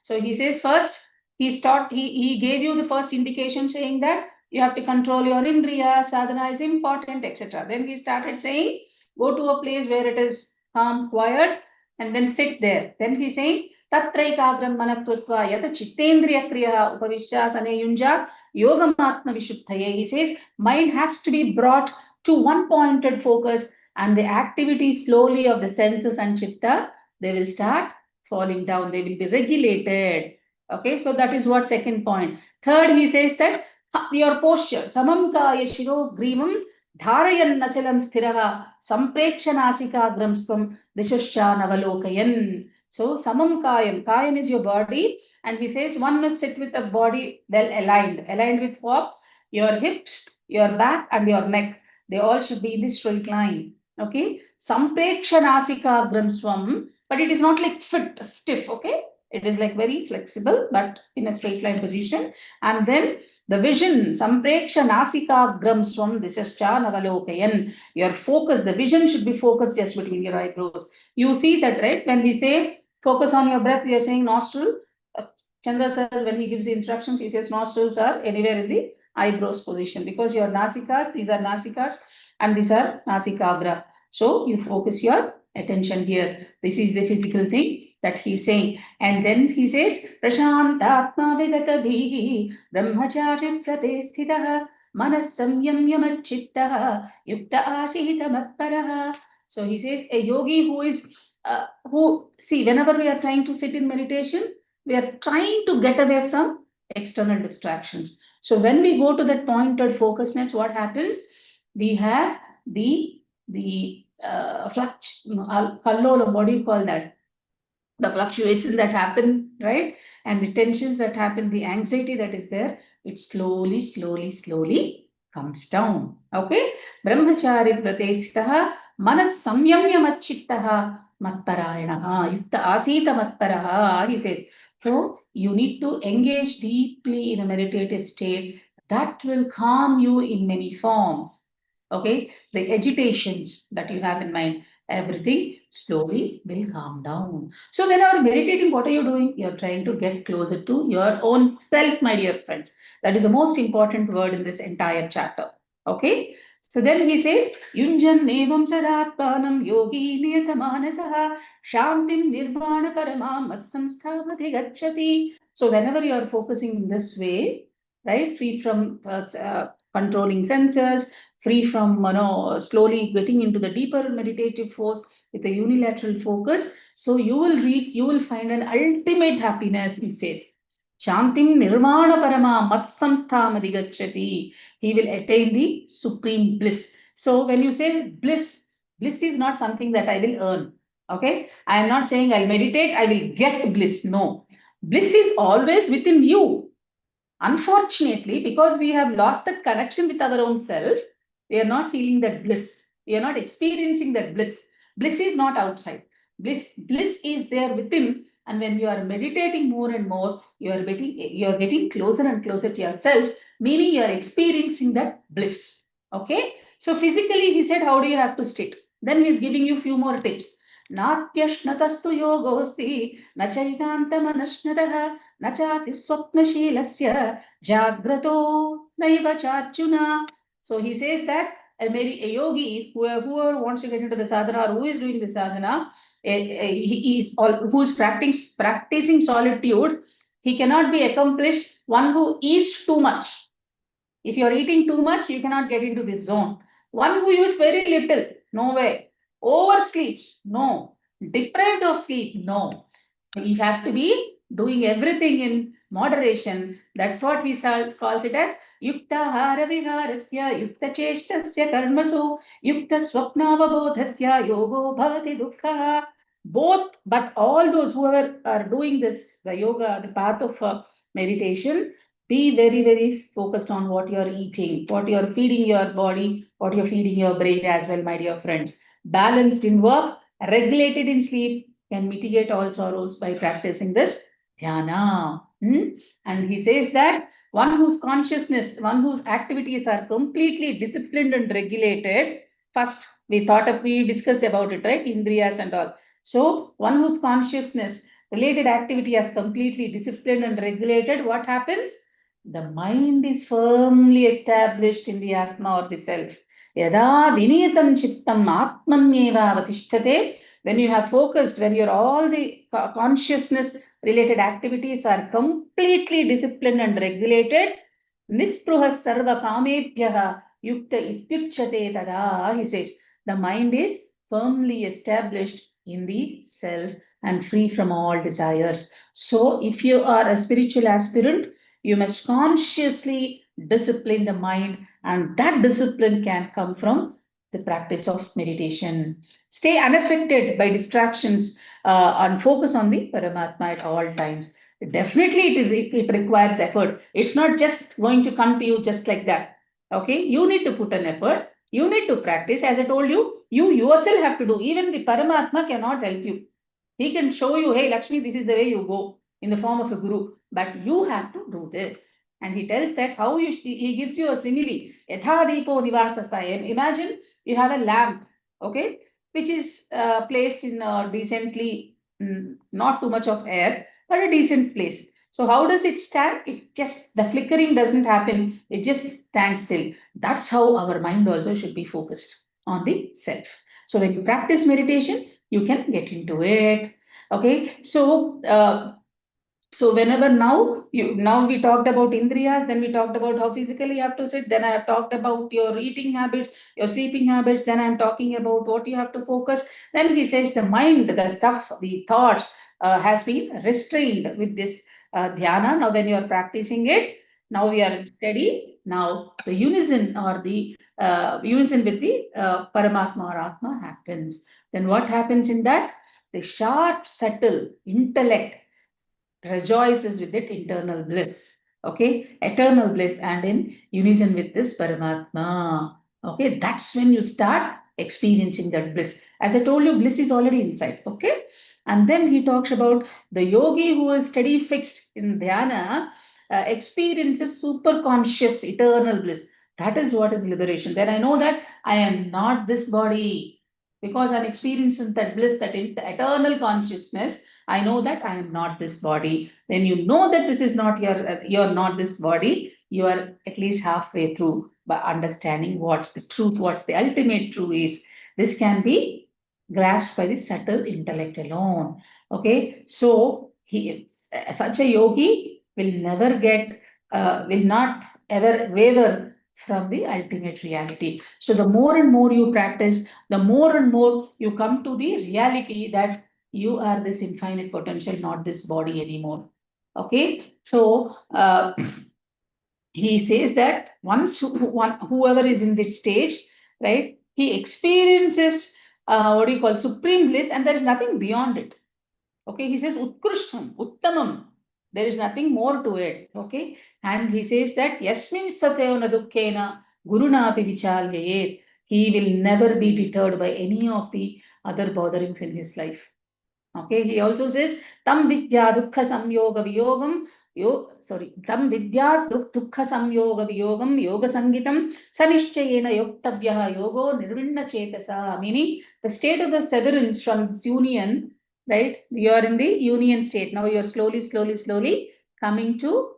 So he says first, he gave you the first indication saying that you have to control your indriya, sadhana is important, etc. Then he started saying, go to a place where it is calm, quiet, and then sit there. Then he's saying, Tatraikagram manakrutva yata chittendriya kriya upavishyasane yunja yogamatma vishuddhaye. He says, mind has to be brought to one pointed focus, and the activity slowly of the senses and chitta, they will start falling down. They will be regulated. Okay, so that is what second point. Third, he says that your posture, samam kaya shiro grivam Dharayan nachalam sthiraha samprekshanasikagram swam dishashyanavalokayan. So samam kayam. Kayam is your body, and he says one must sit with a body well aligned with forks, your hips, your back, and your neck. They all should be in this straight line. Okay. Samprekshanasikagram swam, but it is not like fit, stiff. Okay. It is like very flexible, but in a straight line position. And then the vision, sampreksha nasikagram swam disascha navalokayan. Your focus, the vision should be focused just between your eyebrows. You see that, right? When we say focus on your breath, we are saying nostril. Chandra says when he gives the instructions, he says nostrils are anywhere in the eyebrows position because your nasikas, these are nasikas, and these are nasikagra. So you focus your attention here. This is the physical thing that he's saying. And then he says, Prashantatma vigata bhihi brahmacharya pratesthitaha manas samyamyamachittaha yukta asihita matparaha. So he says, a yogi who is, see, whenever we are trying to sit in meditation, we are trying to get away from external distractions. So when we go to that pointed focusness, what happens? We have the kallolam, what do you call that? The fluctuations that happen, right? And the tensions that happen, the anxiety that is there, it slowly comes down. Okay? Brahmachari pratesitaha manas samyamya machittaha matparayanaha yukta asita matparaha, he says. So you need to engage deeply in a meditative state that will calm you in many forms. Okay? The agitations that you have in mind, everything slowly will calm down. So when you are meditating, what are you doing? You are trying to get closer to your own self, my dear friends. That is the most important word in this entire chapter. Okay. So then he says, Yunjan nevam sadatpanam yogi niyatamanasah shantim nirvana paramam matsamsthavati gacchati. So whenever you are focusing in this way, right, free from controlling senses, free from slowly getting into the deeper meditative force with a unilateral focus, so you will find an ultimate happiness, he says. Shantim nirvana parama matsamstham adhigacchati. He will attain the supreme bliss. So when you say bliss, bliss is not something that I will earn. Okay, I am not saying I'll meditate, I will get bliss. No, bliss is always within you. Unfortunately, because we have lost that connection with our own self, we are not feeling that bliss. We are not experiencing that bliss. Bliss is not outside. Bliss is there within. And when you are meditating more and more, you are getting closer and closer to yourself, meaning you are experiencing that bliss. Okay. So physically, he said, how do you have to sit? Then he's giving you few more tips. Natyashnatastu yogosti, nachaitantamanashnatah, nachati swapnashilasya, jagrato naiva charjuna. So he says that a yogi, whoever wants to get into the sadhana or who is doing the sadhana, he is who is practicing solitude, he cannot be accomplished one who eats too much. If you are eating too much, you cannot get into this zone. One who eats very little, no way. Oversleeps, no. Deprived of sleep, no. You have to be doing everything in moderation. That's what he calls it as yukta hara viharasya, yukta cheshtasya karmasu, yukta swapnavabodhasya yogo bhavati dukkha. Both, but all those who are doing this, the yoga, the path of meditation, be very focused on what you are eating, what you are feeding your body, what you're feeding your brain as well, my dear friend. Balanced in work, regulated in sleep, can mitigate all sorrows by practicing this dhyana. And he says that one whose consciousness, one whose activities are completely disciplined and regulated, first we discussed about it, right? Indriyas and all. So one whose consciousness related activity is completely disciplined and regulated, what happens? The mind is firmly established in the Atma or the Self. Yada viniyatam chittam atmanyeva avatishtate. When you have focused, when your all the consciousness related activities are completely disciplined and regulated, nispruha sarva kamebhyaha yukta ityuchate tada, he says, the mind is firmly established in the self and free from all desires. So if you are a spiritual aspirant, you must consciously discipline the mind, and that discipline can come from the practice of meditation. Stay unaffected by distractions and focus on the Paramatma at all times. Definitely, it requires effort. It's not just going to come to you just like that. Okay, you need to put an effort. You need to practice. As I told you, you yourself have to do. Even the Paramatma cannot help you. He can show you, hey, Lakshmi, this is the way you go in the form of a guru, but you have to do this. And he tells that how he gives you a simile. Yatha deepo nivasastha. Imagine you have a lamp, okay, which is placed in a decently, not too much of air, but a decent place. So how does it stand? It just, the flickering doesn't happen. It just stands still. That's how our mind also should be focused on the self. So when you practice meditation, you can get into it. Okay, so whenever now we talked about indriyas, then we talked about how physically you have to sit, then I have talked about your eating habits, your sleeping habits, then I'm talking about what you have to focus. Then he says the mind, the stuff, the thoughts has been restrained with this dhyana. Now when you are practicing it, Now we are steady. Now the unison or the unison with the Paramatma or Atma happens. Then what happens in that? The sharp, subtle intellect rejoices with it internal bliss. Okay, eternal bliss and in unison with this Paramatma. Okay, that's when you start experiencing that bliss. As I told you, bliss is already inside. Okay, and then he talks about the yogi who is steady fixed in dhyana experiences super conscious eternal bliss. That is what is liberation. Then I know that I am not this body because I'm experiencing that bliss, that eternal consciousness. I know that I am not this body. When you know that this is not you're not this body, you are at least halfway through by understanding what's the truth, what's the ultimate truth is. This can be grasped by the subtle intellect alone. Okay, so such a yogi will never will not ever waver from the ultimate reality. So the more and more you practice, the more and more you come to the reality that you are this infinite potential, not this body anymore. Okay, so he says that whoever is in this stage, right, he experiences what do you call supreme bliss, and there is nothing beyond it. Okay, he says utkrishtam, uttamam. There is nothing more to it. Okay, and he says that yasmin satyona dukkena guruna api vichalyayet. He will never be deterred by any of the other botherings in his life. Okay, he also says tam vidya dukkha samyoga viyogam tam vidya dukkha samyoga viyogam yoga sangitam sanishchayena yoktavyaha yogo nirvinna chetasa, meaning the state of the severance from this union, right? You are in the union state. Now you are slowly coming to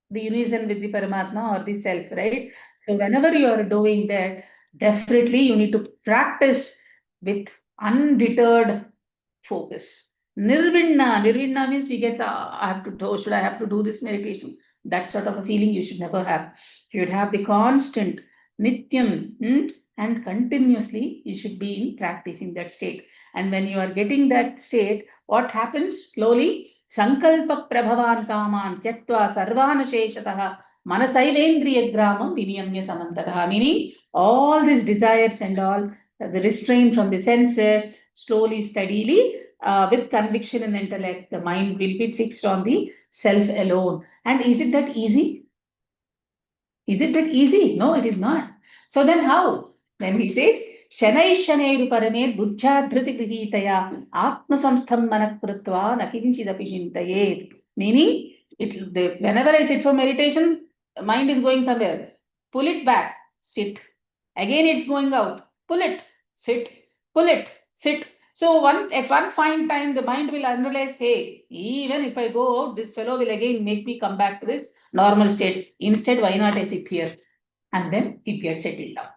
the unison with the Paramatma or the self, right? So whenever you are doing that, definitely you need to practice with undeterred focus. Nirvinna means we get, I have to do, should I have to do this meditation? That sort of a feeling you should never have. You should have the constant, nityam, and continuously you should be in practicing that state. And when you are getting that state, what happens? Slowly, sankalpa prabhavan kaman tyaktva sarvana sheshataha manasaivendriya gramam viniyamya samantataha, meaning all these desires and all, the restraint from the senses, slowly, steadily, with conviction and intellect, the mind will be fixed on the self alone. And is it that easy? Is it that easy? No, it is not. So then how? Then he says, Shanai Shanairu Parame Buddha Dhriti Grihitaya Atma Samstham Manakrutva Nakinchidapi Shintayet. Meaning, whenever I sit for meditation, the mind is going somewhere. Pull it back, sit. Again, it's going out. Pull it, sit, pull it, sit. So at one fine time, the mind will analyze, hey, even if I go out, this fellow will again make me come back to this normal state. Instead, why not I sit here? And then it gets settled down.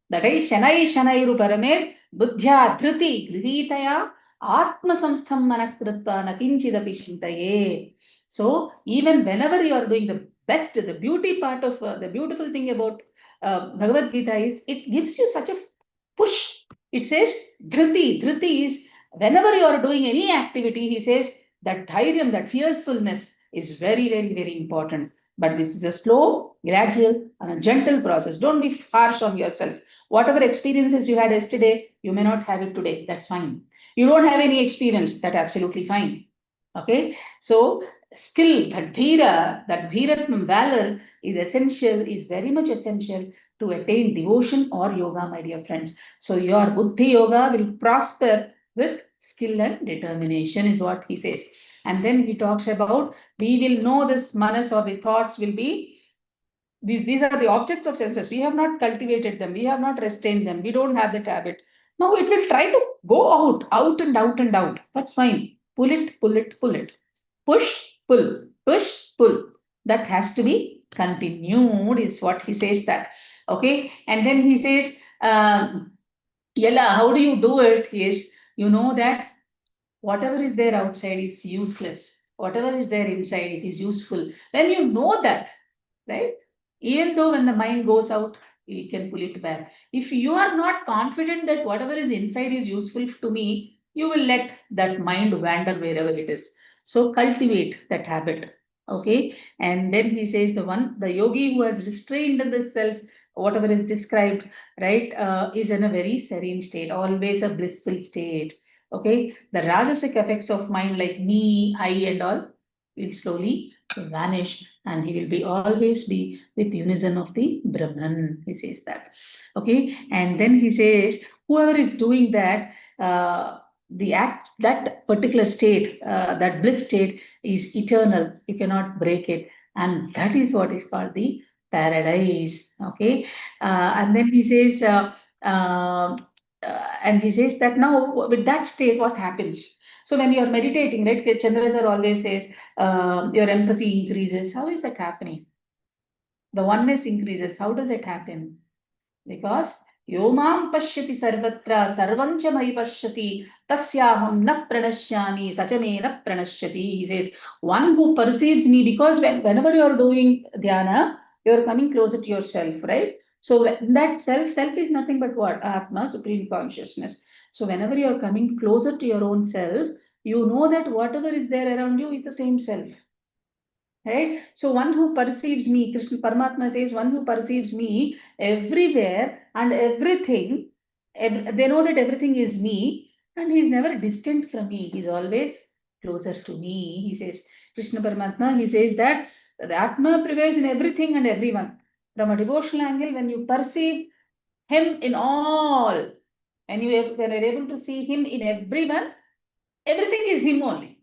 That is Shanai Shanairu Paramer Buddhya Dhriti Grihitaya Atma Samstham Manakrutva Nakinchidapi Shintaye. So even whenever you are doing the best, the beauty part of the beautiful thing about Bhagavad Gita is it gives you such a push. It says Dhriti. Dhriti is whenever you are doing any activity, he says that dhairyam, that fiercefulness is very important. But this is a slow, gradual, and a gentle process. Don't be harsh on yourself. Whatever experiences you had yesterday, you may not have it today. That's fine. You don't have any experience. That's absolutely fine. Okay. So skill, that dhiratmam, valor is essential, is very much essential to attain devotion or yoga, my dear friends. So your buddhi yoga will prosper with skill and determination is what he says. And then he talks about we will know this manas or the thoughts will be these are the objects of senses. We have not cultivated them. We have not restrained them. We don't have that habit. Now it will try to go out and out and out. That's fine. Pull it, pull it, pull it. Push, pull, push, pull. That has to be continued is what he says that. Okay. And then he says, Yella, how do you do it? Yes, you know that whatever is there outside is useless. Whatever is there inside, it is useful. When you know that, right? Even though when the mind goes out, you can pull it back. If you are not confident that whatever is inside is useful to me, you will let that mind wander wherever it is. So cultivate that habit. Okay, and then he says the yogi who has restrained in the self, whatever is described, right, is in a very serene state, always a blissful state. Okay, the rajasic effects of mind like me, I, and all will slowly vanish, and he will be always be with unison of the Brahman. He says that. Okay, and then he says whoever is doing that, the act, that particular state, that bliss state is eternal. You cannot break it, and that is what is called the paradise. Okay, and then he says, and he says that now with that state, what happens? So when you are meditating, right? Chandra sir always says your empathy increases. How is that happening? The oneness increases. How does it happen? Because Yomam Pashyati Sarvatra Sarvam cha Mai Pashyati Tasyaham na pranashyami Sachame na pranashyati. He says, one who perceives me, because whenever you are doing dhyana, you are coming closer to yourself, right? So that self is nothing but what? Atma, supreme consciousness. So whenever you are coming closer to your own self, you know that whatever is there around you is the same self. Right? So one who perceives me, Krishna Paramatma says, one who perceives me everywhere and everything, they know that everything is me, and he's never distant from me. He's always closer to me. He says, Krishna Paramatma, he says that the Atma prevails in everything and everyone. From a devotional angle, when you perceive him in all, and when you're able to see him in everyone, everything is him only.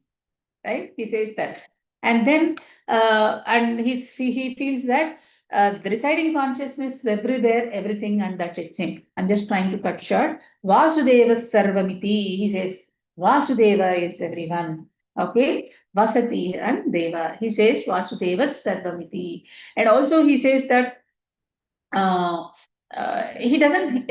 Right? He says that. And then, and he feels that the residing consciousness is everywhere, everything, and that it's him. I'm just trying to cut short. Vasudeva Sarvamiti. He says, Vasudeva is everyone. Okay? Vasati and Deva. He says, Vasudeva Sarvamiti. And also he says that he doesn't,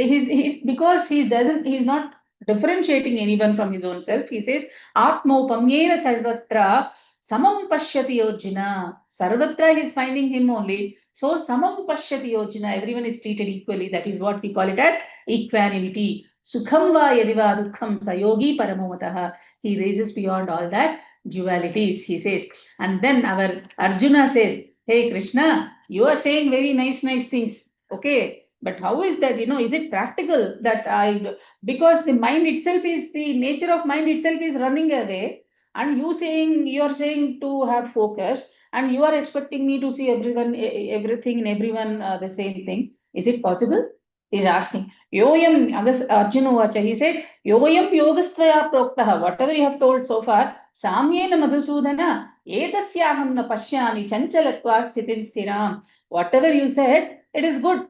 because he's not differentiating anyone from his own self. He says, Atmopamyena sarvatra samam pashyati yojina. Sarvatra is finding him only. So samam pashyati yojina, everyone is treated equally. That is what we call it as equanimity. Sukham va yadiva dukkham sayogi paramomataha. He raises beyond all that dualities, he says. And then our Arjuna says, hey Krishna, you are saying very nice things. Okay, but how is that? Is it practical that because the mind itself is, the nature of mind itself is running away, and you're saying to have focus, and you are expecting me to see everything and everyone the same thing. Is it possible? He's asking. Yoyam, Arjuna Vacha, he said, Yoyam yogastvaya proktaha, whatever you have told so far, Samyena Madhusudana, Etasyaham na pashyami, chanchalatva sthitin stiram. Whatever you said, it is good.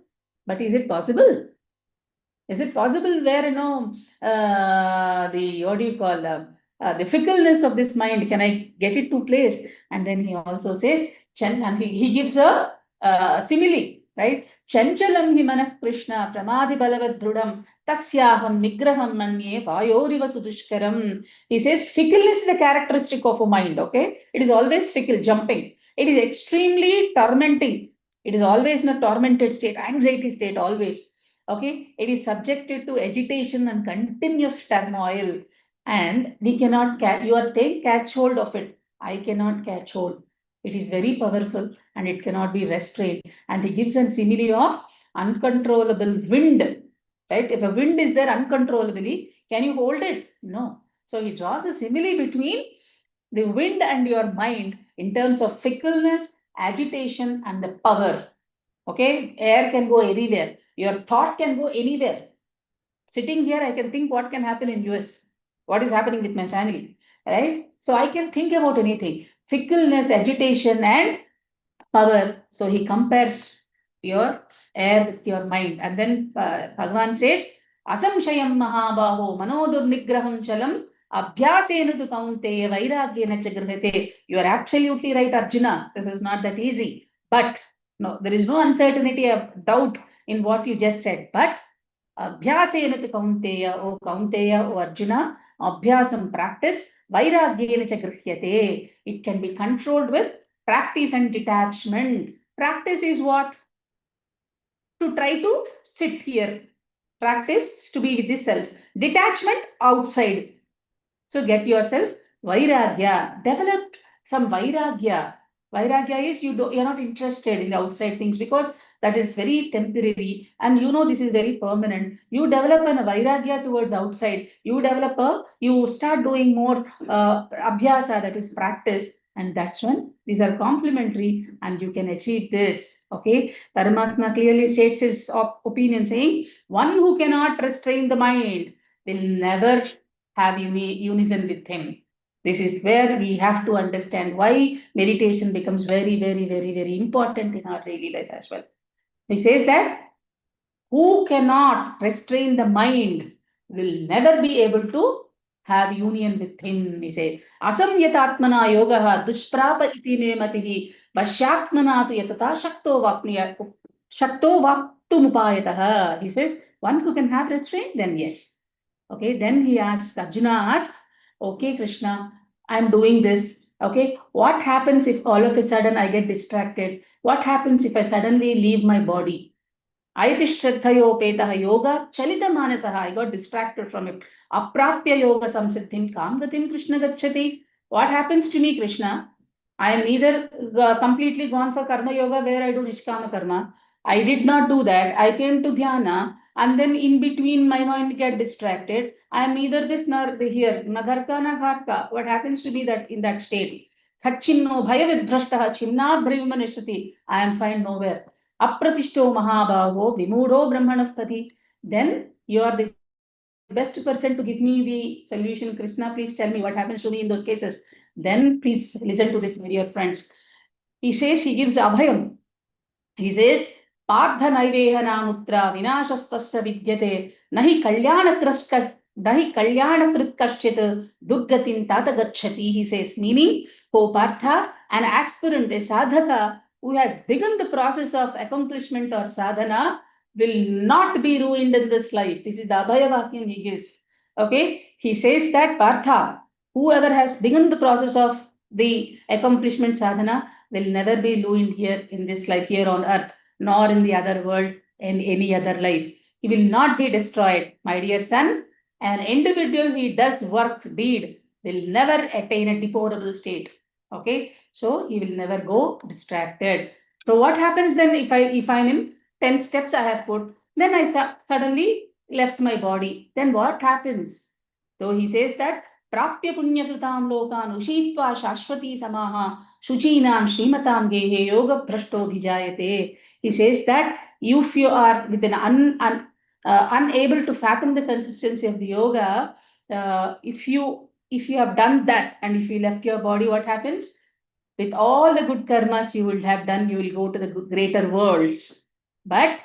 But is it possible? Is it possible where, what do you call, the fickleness of this mind, can I get it to place? And then he also says, and he gives a simile, right? Chanchalam hi manah Krishna pramadi balavad dhrudam tasyaham nigraham manye vayoriva sudushkaram. He says fickleness is the characteristic of a mind, okay? It is always fickle, jumping. It is extremely tormenting. It is always in a tormented state, anxiety state, always. Okay, it is subjected to agitation and continuous turmoil, and we cannot you are saying catch hold of it. I cannot catch hold. It is very powerful and it cannot be restrained. And he gives a simile of uncontrollable wind. Right? If a wind is there uncontrollably, can you hold it? No. So he draws a simile between the wind and your mind in terms of fickleness, agitation, and the power. Okay, air can go anywhere. Your thought can go anywhere. Sitting here, I can think what can happen in US, what is happening with my family, right? So I can think about anything. Fickleness, agitation, and power. So he compares your air with your mind. And then Bhagavan says, Asamshayam Mahabaho Manodur Nigraham Chalam Abhyasenu tu Kaunteya Vairagyena Chagrahate. You are absolutely right, Arjuna. This is not that easy. But no, there is no uncertainty or doubt in what you just said. But Abhyasena tu Kaunteya, O Arjuna, Abhyasam practice, Vairagyena Chagrahyate. It can be controlled with practice and detachment. Practice is what? To try to sit here. Practice to be with the self. Detachment outside. So get yourself vairagya. Develop some vairagya. Vairagya is you're not interested in the outside things because that is very temporary and you know this is very permanent. You develop a vairagya towards outside. You start doing more abhyasa, that is practice, and that's when these are complementary and you can achieve this. Okay, Paramatma clearly states his opinion saying, one who cannot restrain the mind will never have unison with him. This is where we have to understand why meditation becomes very, very, very, very important in our daily life as well. He says that who cannot restrain the mind will never be able to have union with him. He says, Asamyatatmana yogaha dushprapa iti me matihi vashyatmana tu yatata shakto vaptumupayataha. He says, one who can have restraint, then yes. Okay, then Arjuna asked, okay, Krishna, I'm doing this. Okay, what happens if all of a sudden I get distracted? What happens if I suddenly leave my body? Ayati Shraddhayopetaha yoga Chalita Manasaha. I got distracted from it. Aprapya yoga samsiddhim kamgatim Krishna gacchati. What happens to me, Krishna? I am either completely gone for karma yoga where I do nishkama karma. I did not do that. I came to dhyana and then in between my mind get distracted. I am neither this nor the here. Nagarka na ghatka. What happens to me that in that state? Sachinno bhaya vidhrashtaha chinnad brahvimanishati. I am fine nowhere. Apratishto mahabhavo vimudo brahmanapati. Then you are the best person to give me the solution. Krishna, please tell me what happens to me in those cases. Then please listen to this, my dear friends. He says, he gives abhayam. He says, Partha Naivehanamutra Vinashastasya Vidyate Nahi Kalyanakrit Kaschit Durgatin Tata Gachati. He says, meaning, O Partha, an aspirant, a sadhaka who has begun the process of accomplishment or sadhana will not be ruined in this life. This is the Abhaya Vakyam he gives. Okay, he says that Partha, whoever has begun the process of the accomplishment sadhana, will never be ruined here in this life, here on earth, nor in the other world, in any other life. He will not be destroyed. My dear son, an individual who does work, deed, will never attain a deplorable state. Okay, so he will never go distracted. So what happens then if I'm in 10 steps I have put, then I suddenly left my body. Then what happens? So he says that Prapya punyakritam lokan ushitva shashwati samaha Shuchinam Srimatam Gehe Yoga Prashto Bhijayate. He says that if you are with an unable to fathom the consistency of the yoga, if you have done that and if you left your body, what happens? With all the good karmas you will have done, you will go to the greater worlds. But,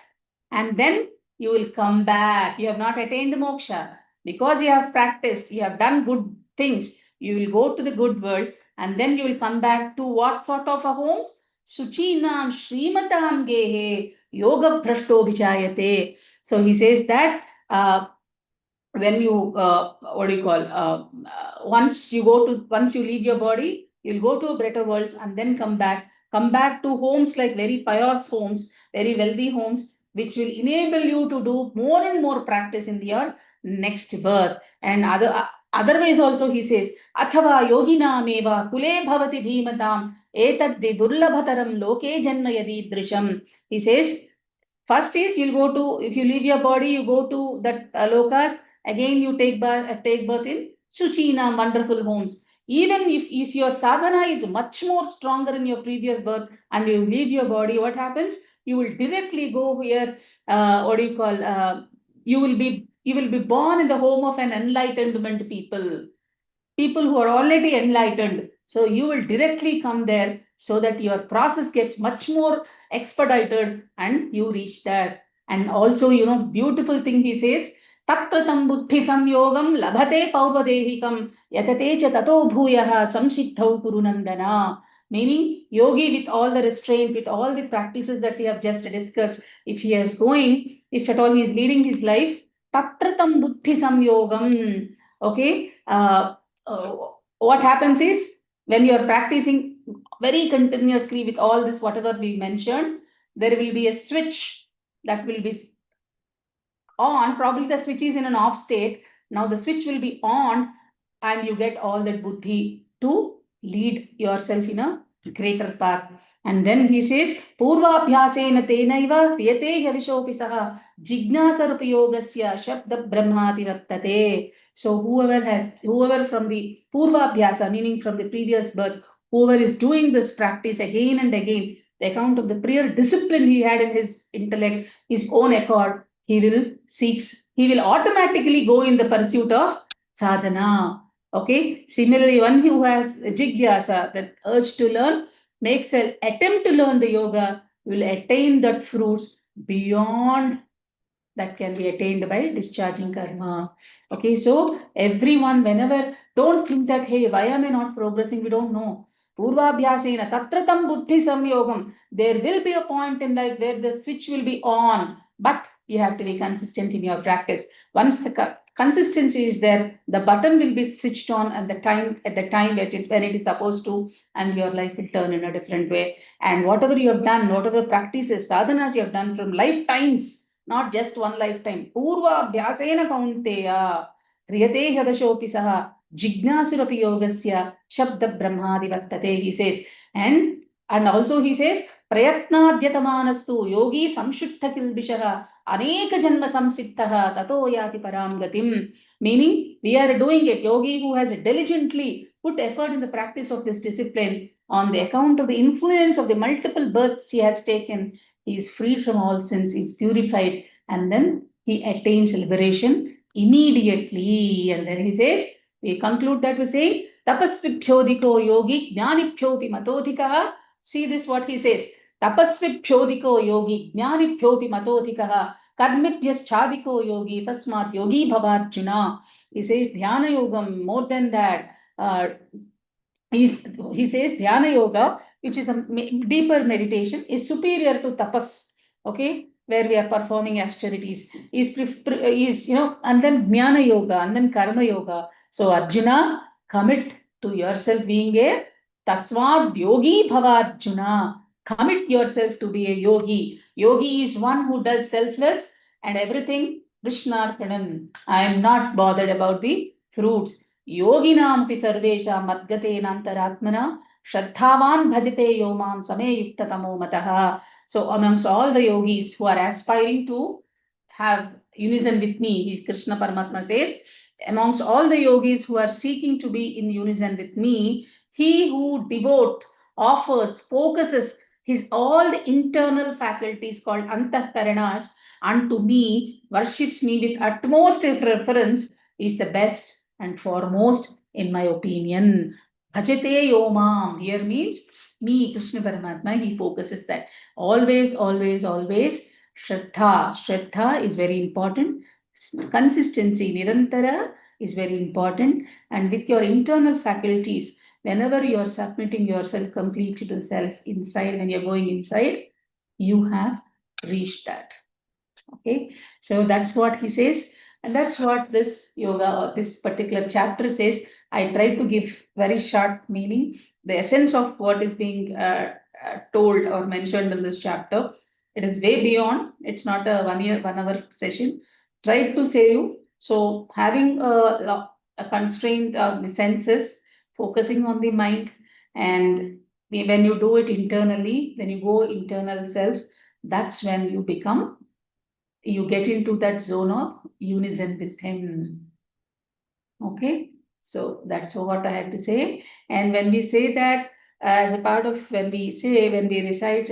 and then you will come back. You have not attained the moksha. Because you have practiced, you have done good things, you will go to the good worlds and then you will come back to what sort of a homes? Suchinam Srimatam Gehe Yoga Prashto Vichayate. So he says that when you what do you call once you leave your body, you'll go to better worlds and then come back to homes like very pious homes, very wealthy homes, which will enable you to do more and more practice in your next birth. And otherwise also he says athava yoginameva kule bhavati dhimatam etaddi durlabhataram loke janma yadi drisham. He says first is you'll go to, if you leave your body, you go to that lokas. Again, you take birth in Shuchina, wonderful homes. Even if your sadhana is much more stronger in your previous birth and you leave your body, what happens? You will directly go here. What do you call? You will be born in the home of an enlightenment people who are already enlightened. So you will directly come there so that your process gets much more expedited and you reach there. And also, beautiful thing he says, Tatratam buddhi samyogam labhate paupadehikam yatate cha tato bhuyaha samsiddhau kurunandana. Meaning, yogi with all the restraint, with all the practices that we have just discussed, if he is going, if at all he is leading his life, Tatratam buddhi samyogam. Okay, what happens is when you are practicing very continuously with all this, whatever we mentioned, there will be a switch that will be on. Probably the switch is in an off state. Now the switch will be on and you get all that buddhi to lead yourself in a greater path. And then he says, Purvabhyasena tenaiva riyate yavishopi saha jignasarupayogasya shabda brahmati vartate. So whoever from the Purvabhyasa, meaning from the previous birth, whoever is doing this practice again and again, the account of the prior discipline he had in his intellect, his own accord, he will automatically go in the pursuit of sadhana. Okay, similarly, one who has jigyasa, that urge to learn, makes an attempt to learn the yoga, will attain that fruits beyond that can be attained by discharging karma. Okay, so everyone, whenever, don't think that, hey, why am I not progressing? We don't know. Purvabhyasena tatratam buddhi samyogam. There will be a point in life where the switch will be on, but you have to be consistent in your practice. Once the consistency is there, the button will be switched on at the time when it is supposed to, and your life will turn in a different way. And whatever you have done, whatever practices, sadhanas you have done from lifetimes, not just one lifetime. Purva Bhyasena Kaunteya Kriyate Hadashopi Saha Jignasurapi Yogasya Shabda Brahmadi Vartate, he says. And also he says, Prayatnadhyatamaanastu Yogi Samshutta Kilbishaha Aneka Janma Samsittaha Tato Yati Param Gatim. Meaning, we are doing it. Yogi who has diligently put effort in the practice of this discipline, on the account of the influence of the multiple births he has taken, he is freed from all sins, he is purified, and then he attains liberation immediately. And then he says, we conclude that with saying, Tapasvibhyodiko yogi jnanibhyopi matodhikaha. See this, what he says. Tapasvibhyodiko yogi jnanibhyopi matodhikaha karmibhyaschadiko yogi tasmat yogi bhavarjuna. He says, dhyana yogam, more than that. He says dhyana yoga, which is a deeper meditation, is superior to tapas, okay, where we are performing austerities, is and then jnana yoga, and then karma yoga. So Arjuna, commit to yourself being a tasvad yogi bhava Arjuna. Commit yourself to be a yogi. Yogi is one who does selfless and everything Krishnarpanam. I am not bothered about the fruits. Yoginampi sarvesha madgatenantaratmana shraddhavan bhajate yomam same yuktatamo mataha. So amongst all the yogis who are aspiring to have unison with me, Krishna Paramatma says, amongst all the yogis who are seeking to be in unison with me, he who offers, focuses his all the internal faculties called antahkaranas unto me, worships me with utmost reverence, is the best and foremost in my opinion. Bhajate yomam here means me, Krishna Paramatma, he focuses that. Always, always, always, Shraddha. Shraddha is very important. Consistency, Nirantara, is very important. And with your internal faculties, whenever you are submitting yourself completely to the self inside, when you're going inside, you have reached that. Okay, so that's what he says, and that's what this yoga or this particular chapter says. I try to give very short meaning, the essence of what is being told or mentioned in this chapter. It is way beyond. It's not a 1 hour session. Try to say you. So having a constraint of the senses, focusing on the mind, and when you do it internally, when you go internal self, that's when you get into that zone of unison with him. Okay, so that's what I had to say. And when we say that, as a part of when we recite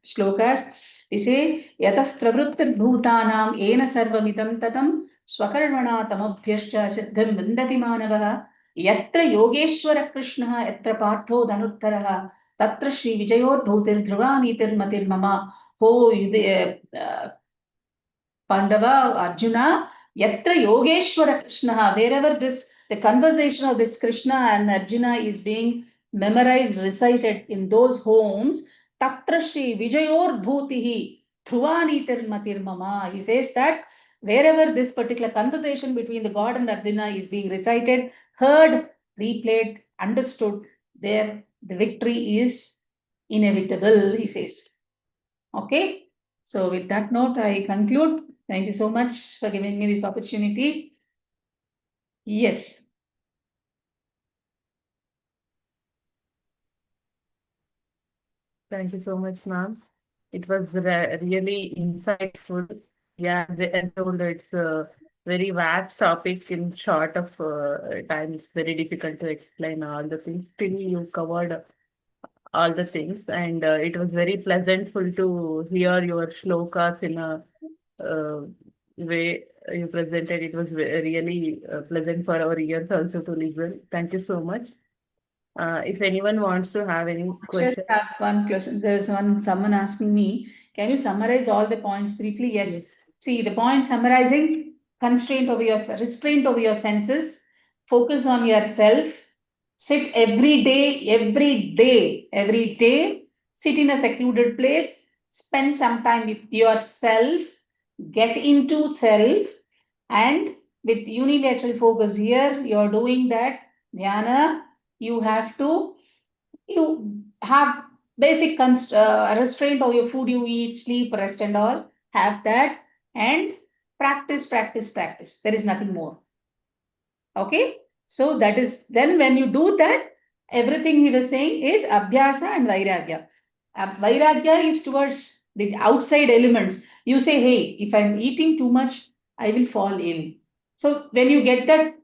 shlokas, we say yatah pravrittat bhutanam ena sarvamidam tatam swakarmana tamabhyascha siddham vindati manavaha yatra yogeshwara krishnaha yatra partho dhanuttaraha tatra shri vijayodbhutir dhruvanitir matir mama. Oh, Pandava, Arjuna, Yatra Yogeshwara Krishna, wherever the conversation of this Krishna and Arjuna is being memorized, recited in those homes, Tatra Shri Vijayor Bhutihi, Thruvanitir Matir Mama. He says that wherever this particular conversation between the God and Arjuna is being recited, heard, replayed, understood, there the victory is inevitable, he says. Okay. So with that note, I conclude. Thank you so much for giving me this opportunity. Yes. Thank you so much, ma'am. It was really insightful. Yeah, as told, it's a very vast topic in short of time. It's very difficult to explain all the things. Still, you covered all the things, and it was very pleasantful to hear your shlokas in a uh, way you presented. It was really pleasant for our ears also to listen. Thank you so much. If anyone wants to have any Just question, have one question. There's someone asking me, can you summarize all the points briefly? Yes. yes. See, the point summarizing: restraint over your senses, focus on yourself, sit every day, sit in a secluded place, spend some time with yourself, get into self, and with unilateral focus here, you're doing that dhyana. You have to have basic restraint of your food you eat, sleep, rest, and all. Have that and practice, practice, practice. There is nothing more. Okay. So that is then when you do that, everything he was saying is abhyasa and vairagya. Vairagya is towards the outside elements. You say, hey, if I'm eating too much, I will fall ill. So when you get that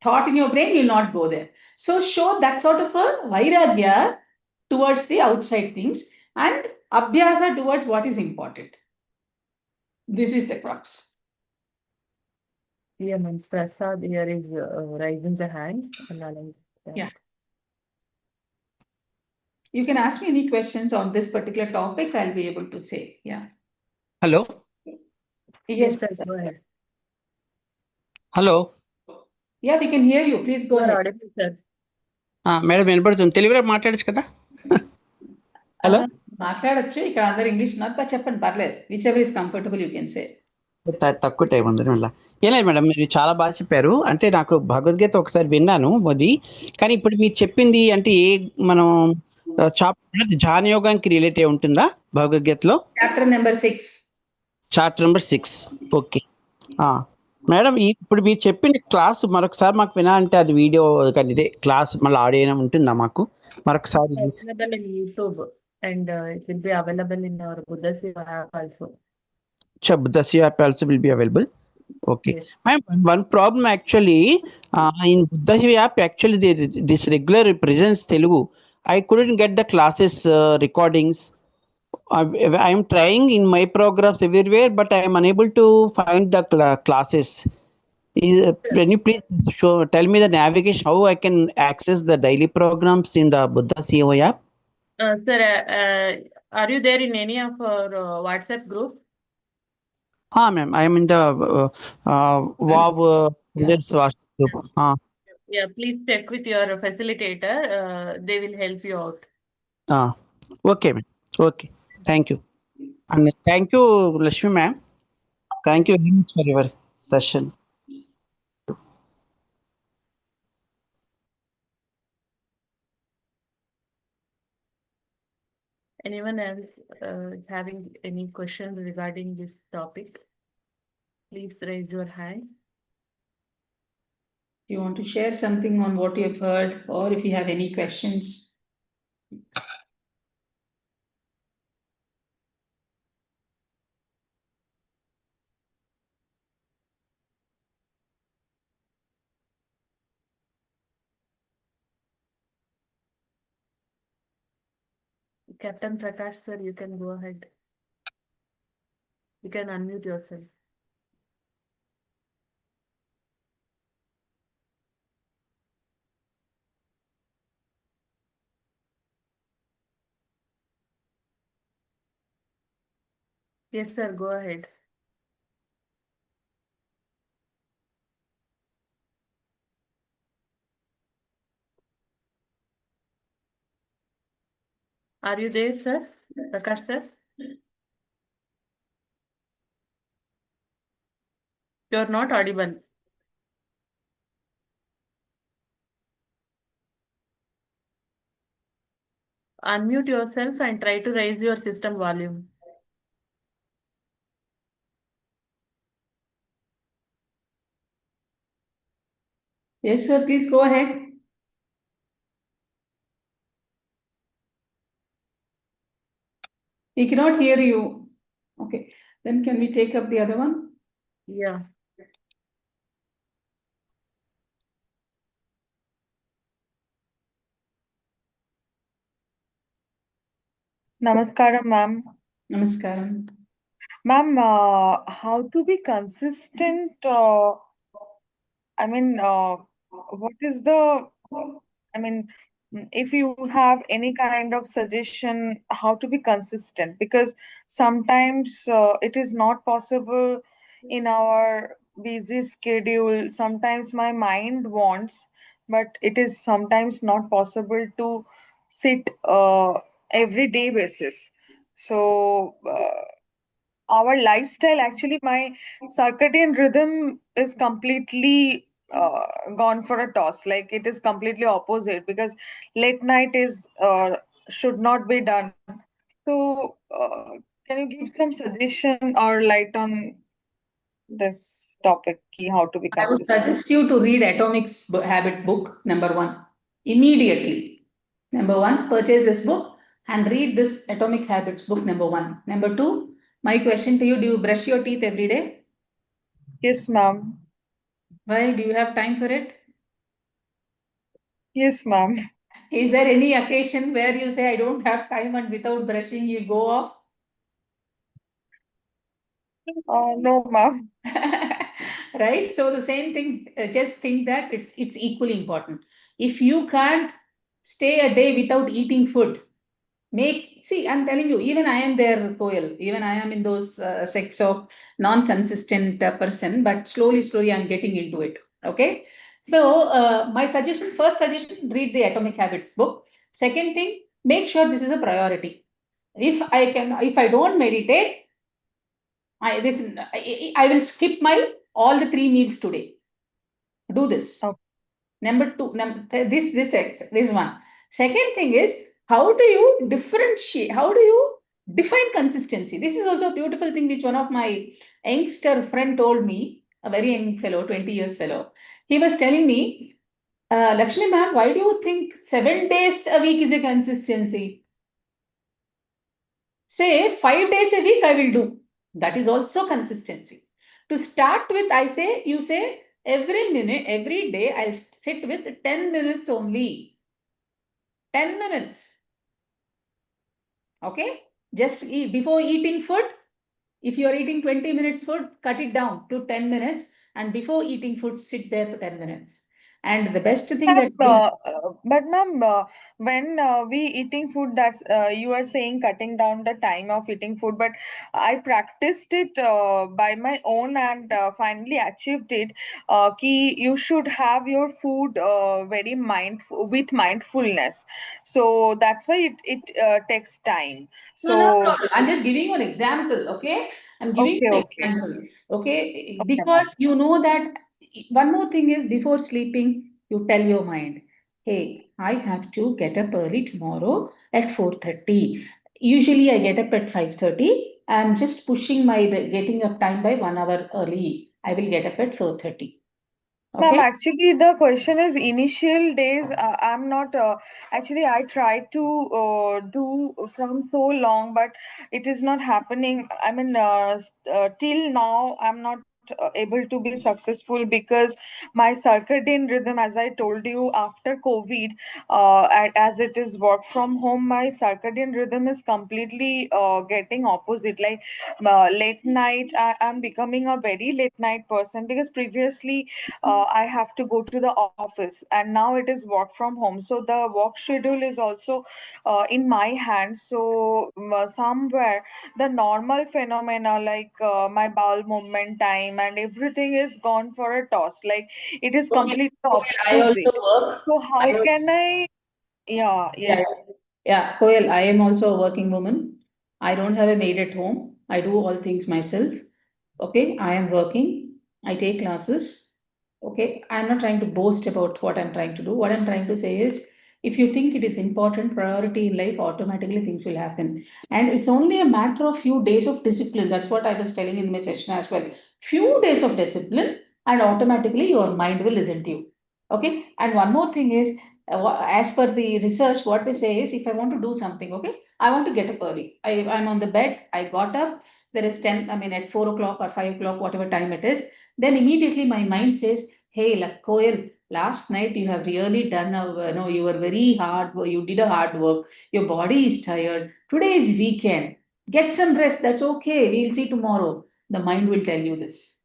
thought in your brain, you'll not go there. So show that sort of a vairagya towards the outside things and abhyasa towards what is important. This is the crux. Yeah, ma'am. Prasad here is raising the hand. Allowing that. Yeah. You can ask me any questions on this particular topic, I'll be able to say. Yeah. Hello. Yes, sir. Go ahead. Hello. Yeah, we can hear you. Please go You are ahead. audible, sir. Madam వినపడుతుంది తెలుగులో మాట్లాడచ్చు కదా hello మాట్లాడొచ్చు ఇక్కడ అందరు English నాకు చెప్పండి పర్లేదు which ever is comfortable you can say తక్కువ టైం ఉంది మళ్ళీ ఏం లేదు మేడం మీరు చాలా బాగా చెప్పారు అంటే నాకు భగవద్గీత ఒకసారి విన్నాను అది కానీ ఇప్పుడు మీరు చెప్పింది అంటే ఏ మనం ధ్యాన యోగానికి రిలేట్ అయి ఉంటుందా భగవద్గీతలో chapter number 6 chapter number 6 okay madam ఇప్పుడు మీరు చెప్పిన క్లాస్ మరొకసారి మాకు వినాలంటే అది వీడియో కానీ ఇదే క్లాస్ మళ్ళీ ఆడియో ఉంటుందా మాకు మరొకసారి Available in YouTube and it will be available in our Buddha Seva app also. Buddha Seva app also will be available. Okay. Yes. One problem actually in Buddha Seva app actually this regular presents Telugu. I couldn't get the classes recordings. I am trying in my programs everywhere, but I am unable to find the classes. Can you please tell me the navigation how I can access the daily programs in the Buddha Seva app? Sir, are you there in any of our WhatsApp group? Ma'am, I am in the WoW group. Yeah, please check with your facilitator. They will help you out. Okay, ma'am. Okay, thank you. And thank you, Lakshmi ma'am. Thank you very much for your session. Anyone else having any questions regarding this topic? Please raise your hand. You want to share something on what you have heard or if you have any questions? Captain Prakash, sir, you can go ahead. You can unmute yourself. Yes, sir, go ahead. Are you there, sir? Prakash, sir? You're not audible. Unmute yourself and try to raise your system volume. Yes, sir, please go ahead. He cannot hear you. Okay. Then can we take up the other one? Yeah. Namaskaram, ma'am. Namaskaram. Ma'am, how to be consistent? I mean, what is the, I mean, if you have any kind of suggestion how to be consistent, because sometimes it is not possible in our busy schedule. Sometimes my mind wants, but it is sometimes not possible to sit everyday basis. So, our lifestyle, actually my circadian rhythm is completely gone for a toss, like it is completely opposite, because late night is should not be done. So can you give some suggestion or light on this topic, how to be I would consistent? suggest you to read Habit book, number 1, immediately. Number 1, purchase this book and read this Atomic Habits book, number 1. Number 2, my question to you, do you brush your teeth every day? Yes, ma'am. Why? Do you have time for it? Yes, ma'am. Is there any occasion where you say, I don't have time, and without brushing you go off? No, ma'am. Right? So the same thing, just think that it's equally important. If you can't stay a day without eating food, I'm telling you, even I am there, Koyal. Even I am in those sects of non-consistent person, but slowly I'm getting into it. Okay. So my suggestion, first suggestion, read the Atomic Habits book. Second thing, make sure this is a priority. If I don't meditate, I will skip my all the 3 meals today. Do this. Okay. Number 2, this one. Second thing is, how do you differentiate? How do you define consistency? This is also a beautiful thing which one of my youngster friend told me, a very young fellow, 20 years fellow. He was telling me, Lakshmi ma'am, why do you think 7 days a week is a consistency? Say 5 days a week I will do. That is also consistency. To start with, you say every minute, every day I'll sit with 10 minutes only. 10 minutes. Okay. Just eat, before eating food, if you are eating 20 minutes food, cut it down to 10 minutes. And before eating food, sit there for 10 minutes. And the best thing that But ma'am, when we eating food, that's you are saying cutting down the time of eating food, but I practiced it by my own and finally achieved it. Ki you should have your food very mindful with mindfulness. So that's why it takes time. No, no So problem. I'm just giving you an example, okay? I'm giving okay, you an okay, example, okay? okay, ma'am. Because you know that one more thing is, before sleeping, you tell your mind, hey, I have to get up early tomorrow at 4:30. Usually I get up at 5:30. I'm just pushing my getting up time by 1 hour early. I will get up at 4:30. Ma'am, Okay? actually, the question is initial days. I'm not actually. I tried to do from so long, but it is not happening. I mean, till now, I'm not able to be successful because my circadian rhythm, as I told you, after COVID, as it is work from home, my circadian rhythm is completely getting opposite. Like late night, I'm becoming a very late night person because previously I have to go to the office, and now it is work from home. So the work schedule is also in my hands. So somewhere the normal phenomena like my bowel movement time and everything is gone for a toss. Like it is Okay. completely Okay, I also opposite. work. So I how also, can I? Yeah, yeah, yeah. yeah, Koyal, I am also a working woman. I don't have a maid at home. I do all things myself. Okay, I am working. I take classes. Okay, I'm not trying to boast about what I'm trying to do. What I'm trying to say is, if you think it is important priority in life, automatically things will happen. And it's only a matter of few days of discipline. That's what I was telling in my session as well. Few days of discipline, and automatically your mind will listen to you. Okay, and one more thing is, as per the research, what we say is, if I want to do something, okay, I want to get up early. I'm on the bed. I got up. There is 10, I mean, at 4 o'clock or 5 o'clock, whatever time it is. Then immediately my mind says, hey, Koel, last night you have really done you were very hard. You did a hard work. Your body is tired. Today is weekend. Get some rest. That's okay. We'll see tomorrow. The mind will tell you this.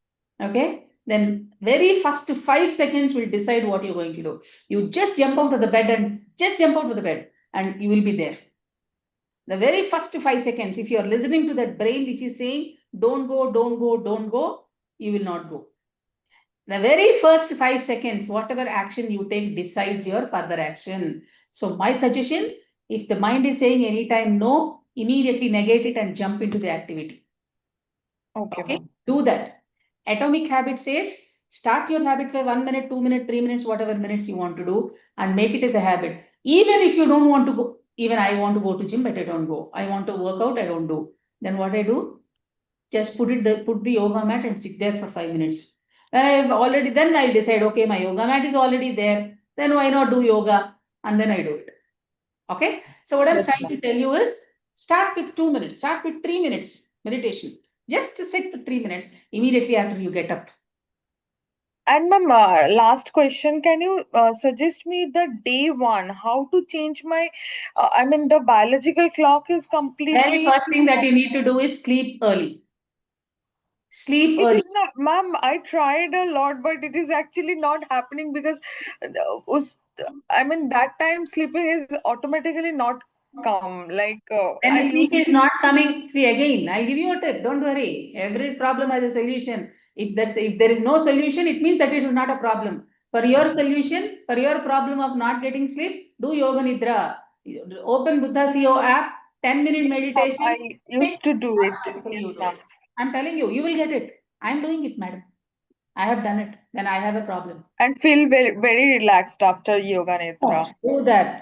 Okay. Then very first 5 seconds will decide what you're going to do. You just jump out of the bed and just jump out of the bed and you will be there. The very first 5 seconds, if you are listening to that brain which is saying, don't go, don't go, don't go, you will not go. The very first 5 seconds, whatever action you take decides your further action. So my suggestion, if the mind is saying anytime no, immediately negate it and jump into the activity. Okay. Do that. Atomic habit says, start your habit for 1 minute, 2 minutes, 3 minutes, whatever minutes you want to do, and make it as a habit. Even if you don't want to go, even I want to go to gym, but I don't go. I want to work out, I don't do. Then what I do? Just put the yoga mat and sit there for 5 minutes. Then I decide, okay, my yoga mat is already there. Then why not do yoga? And then I do it. Okay. So what I'm Yes, trying to tell you is, start with 2 minutes, start with 3 minutes meditation. Just sit for 3 minutes immediately after you get up. And ma'am, last question, can you suggest me the day one, how to change my, the biological clock is Very completely. first thing that you need to do is sleep early. Sleep It early. is not, ma'am, I tried a lot, but it is actually not happening because that time sleeping is automatically not come. Like When I the sleep used is to. not coming, see again, I'll give you a tip. Don't worry. Every problem has a solution. If there is no solution, it means that it is not a problem. For your solution, for your problem of not getting sleep, do yoga nidra. Open Buddha CEO app, 10-minute Ma'am, meditation. I Pick used to do it. automatically you Yes, do ma'am. it. I'm telling you, you will get it. I'm doing it, madam. I have done it. Then I have a problem. And feel very, very relaxed after yoga nidra.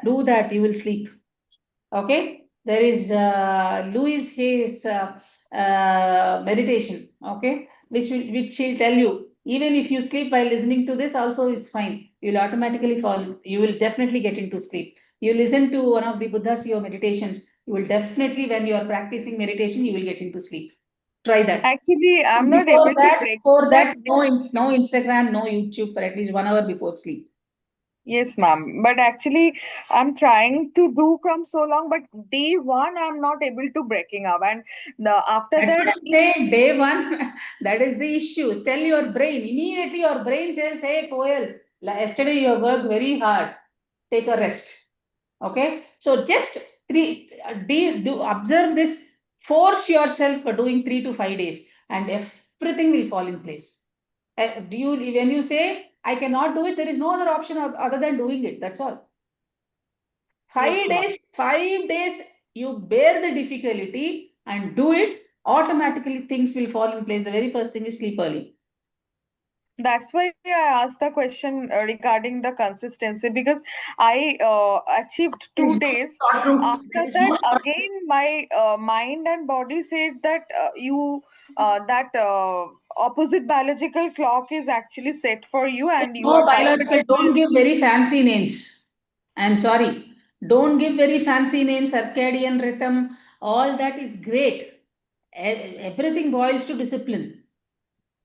Do that, you will sleep. Okay, there is Louis Hay's meditation, okay, which he'll tell you, even if you sleep while listening to this also is fine. You'll automatically fall, you will definitely get into sleep. You listen to one of the Buddha's Yoga meditations, you will definitely, when you are practicing meditation, you will get into sleep. Try that. Actually, I'm not able to break, Before but that, no Instagram, no YouTube for at least 1 hour before sleep. yes, ma'am. But actually, I'm trying to do from so long, but day one, I'm not able to breaking up. And after That's what that, I'm saying. Day one, that is the issue. Tell your brain, immediately your brain says, hey, Koel, yesterday you have worked very hard. Take a rest. Okay. So just observe this. Force yourself for doing 3 to 5 days and everything will fall in place. When you say, I cannot do it, there is no other option other than doing it. That's all. yes, ma'am. 5 days, you bear the difficulty and do it, automatically things will fall in place. The very first thing is sleep early. That's why I asked the question regarding the consistency because I achieved 2 days. After that, again, my mind and body said that opposite biological clock is actually set for you and you No are biological, comfortable. don't give very fancy names. I'm sorry. Don't give very fancy names, circadian rhythm, all that is great. Everything boils to discipline.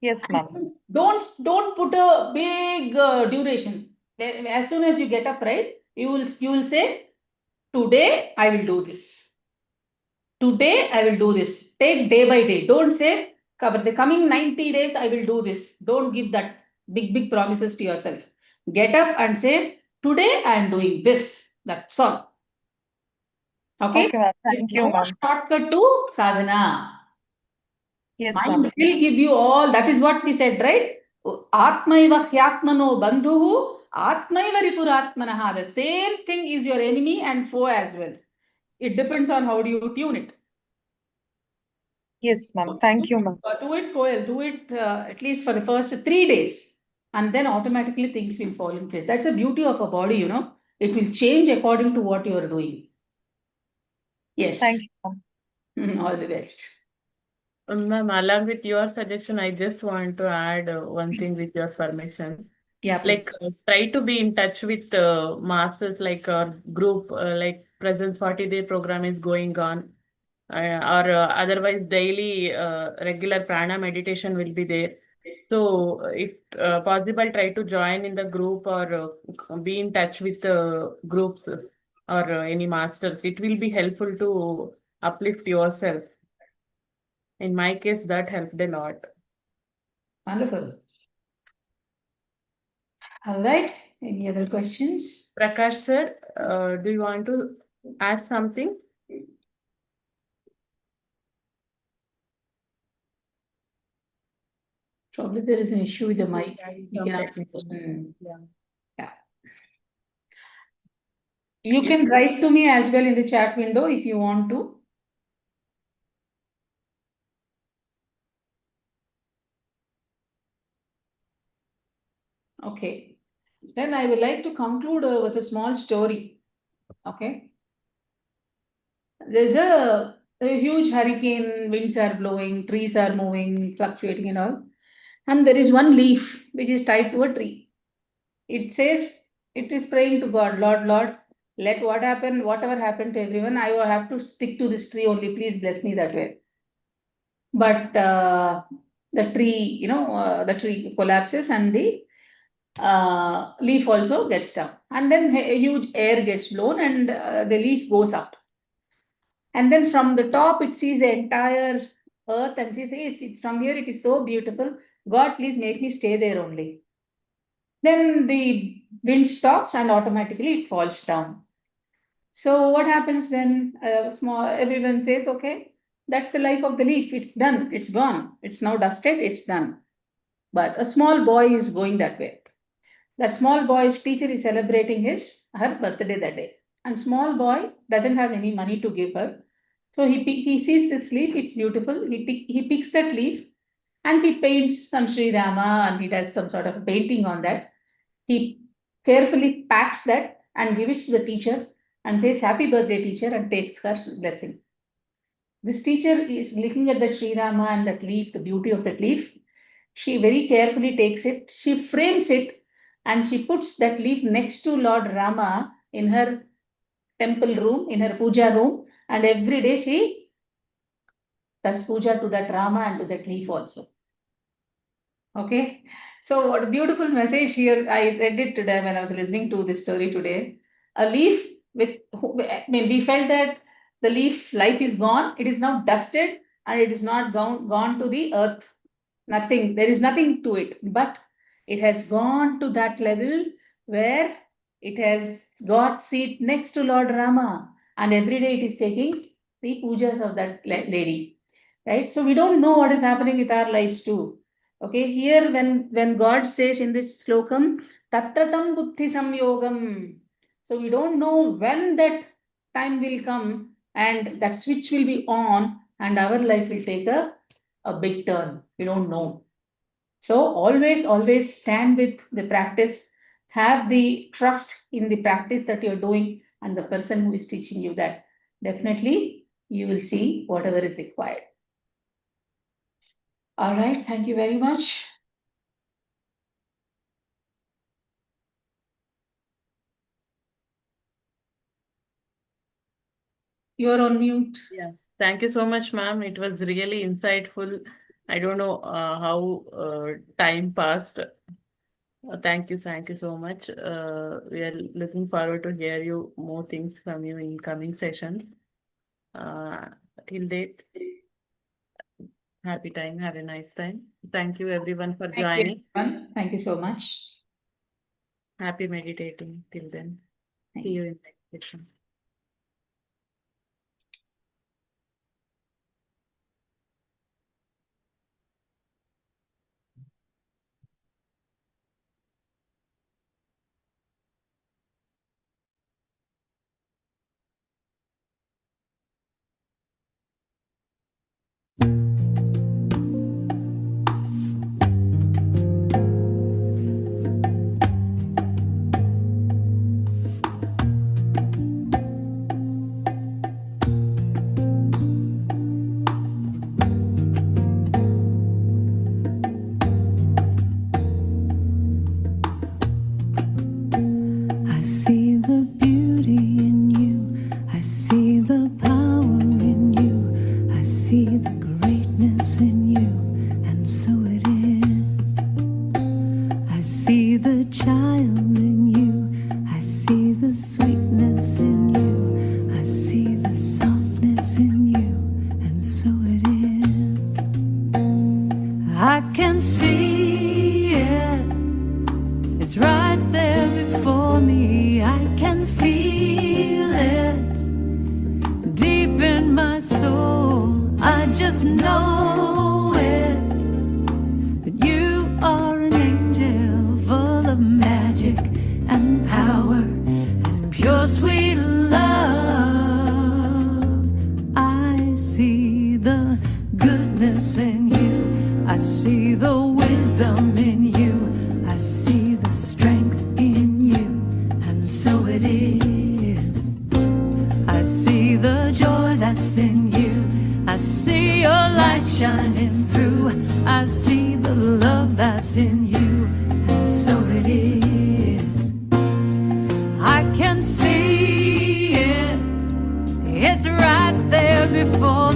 Yes, ma'am. Don't put a big duration. As soon as you get up, right, you will say, today I will do this. Today I will do this. Take day by day. Don't say, cover the coming 90 days I will do this. Don't give that big promises to yourself. Get up and say, today I am doing this. That's all. Okay? Okay, ma'am. There's Thank you, no ma'am. shortcut to sadhana. Yes, Mind ma'am. will give you all. That is what we said, right? Atmaiva hyatmano bandhuhu, atmaiva ripuratmanaha. The same thing is your enemy and foe as well. It depends on how do you tune it. Yes, ma'am. Thank you, ma'am. Do it, Koel. Do it at least for the first 3 days. And then automatically things will fall in place. That's the beauty of a body, you know. It will change according to what you are doing. Yes. Thank you, ma'am. All the best. Ma'am, along with your suggestion, I just want to add one thing with your permission. Yeah, please. Like, try to be in touch with masters like our group, like presence 40-day program is going on, or otherwise daily regular prana meditation will be there. So if possible, try to join in the group or be in touch with the groups or any masters. It will be helpful to uplift yourself. In my case, that helped a lot. Wonderful. All right. Any other questions? Prakash sir, do you want to ask something? Probably there is an issue with the mic. We Some cannot- technical. Yeah. Yeah. You can write to me as well in the chat window if you want to. Okay. Then I would like to conclude with a small story. Okay. There's a huge hurricane, winds are blowing, trees are moving, fluctuating and all. And there is one leaf which is tied to a tree. It says, it is praying to God, Lord, Lord, let whatever happened to everyone, I will have to stick to this tree only. Please bless me that way. But the tree, the tree collapses and the leaf also gets down. And then a huge air gets blown and the leaf goes up. And then from the top, it sees the entire earth and she says, from here it is so beautiful. God, please make me stay there only. Then the wind stops and automatically it falls down. So what happens then? Everyone says, okay, that's the life of the leaf. It's done. It's gone. It's now dusted. It's done. But a small boy is going that way. That small boy's teacher is celebrating her birthday that day. And small boy doesn't have any money to give her. So he sees this leaf. It's beautiful. He picks that leaf and he paints some Sri Rama and he does some sort of painting on that. He carefully packs that and gives it to the teacher and says, happy birthday, teacher, and takes her blessing. This teacher is looking at the Sri Rama and that leaf, the beauty of that leaf. She very carefully takes it, she frames it, and she puts that leaf next to Lord Rama in her temple room, in her puja room, and every day she does puja to that Rama and to that leaf also. Okay, so what a beautiful message here. I read it today when I was listening to this story today. A leaf we felt that the leaf life is gone. It is now dusted and it is not gone to the earth. Nothing, there is nothing to it, but it has gone to that level where it has got seat next to Lord Rama and every day it is taking the pujas of that lady. Right? So we don't know what is happening with our lives too. Okay, here when God says in this slokam, tattatam buddhi samyogam. So we don't know when that time will come and that switch will be on and our life will take a big turn. We don't know. So always stand with the practice. Have the trust in the practice that you're doing and the person who is teaching you that. Definitely you will see whatever is required. All right, thank you very much. You're on mute. Yeah. Thank you so much, ma'am. It was really insightful. I don't know how time passed. Thank you so much. We are looking forward to hear you more things from you in coming sessions. Till date, happy time. Have a nice time. Thank you everyone for joining. Thank you so much. Happy meditating till then. See you in the next session. the sweetness in you, I see the softness in you, and so it is. I can see it, it's right there before me. I can feel it deep in my soul. I just know it, that you are an angel full of magic and power and pure sweet love. I see the goodness in you, I see the wisdom in you, I see the strength in you, and so it is. I see the joy that's in you, I see your light shining through, I see the love that's in you, and so it is. I can see it, it's right there before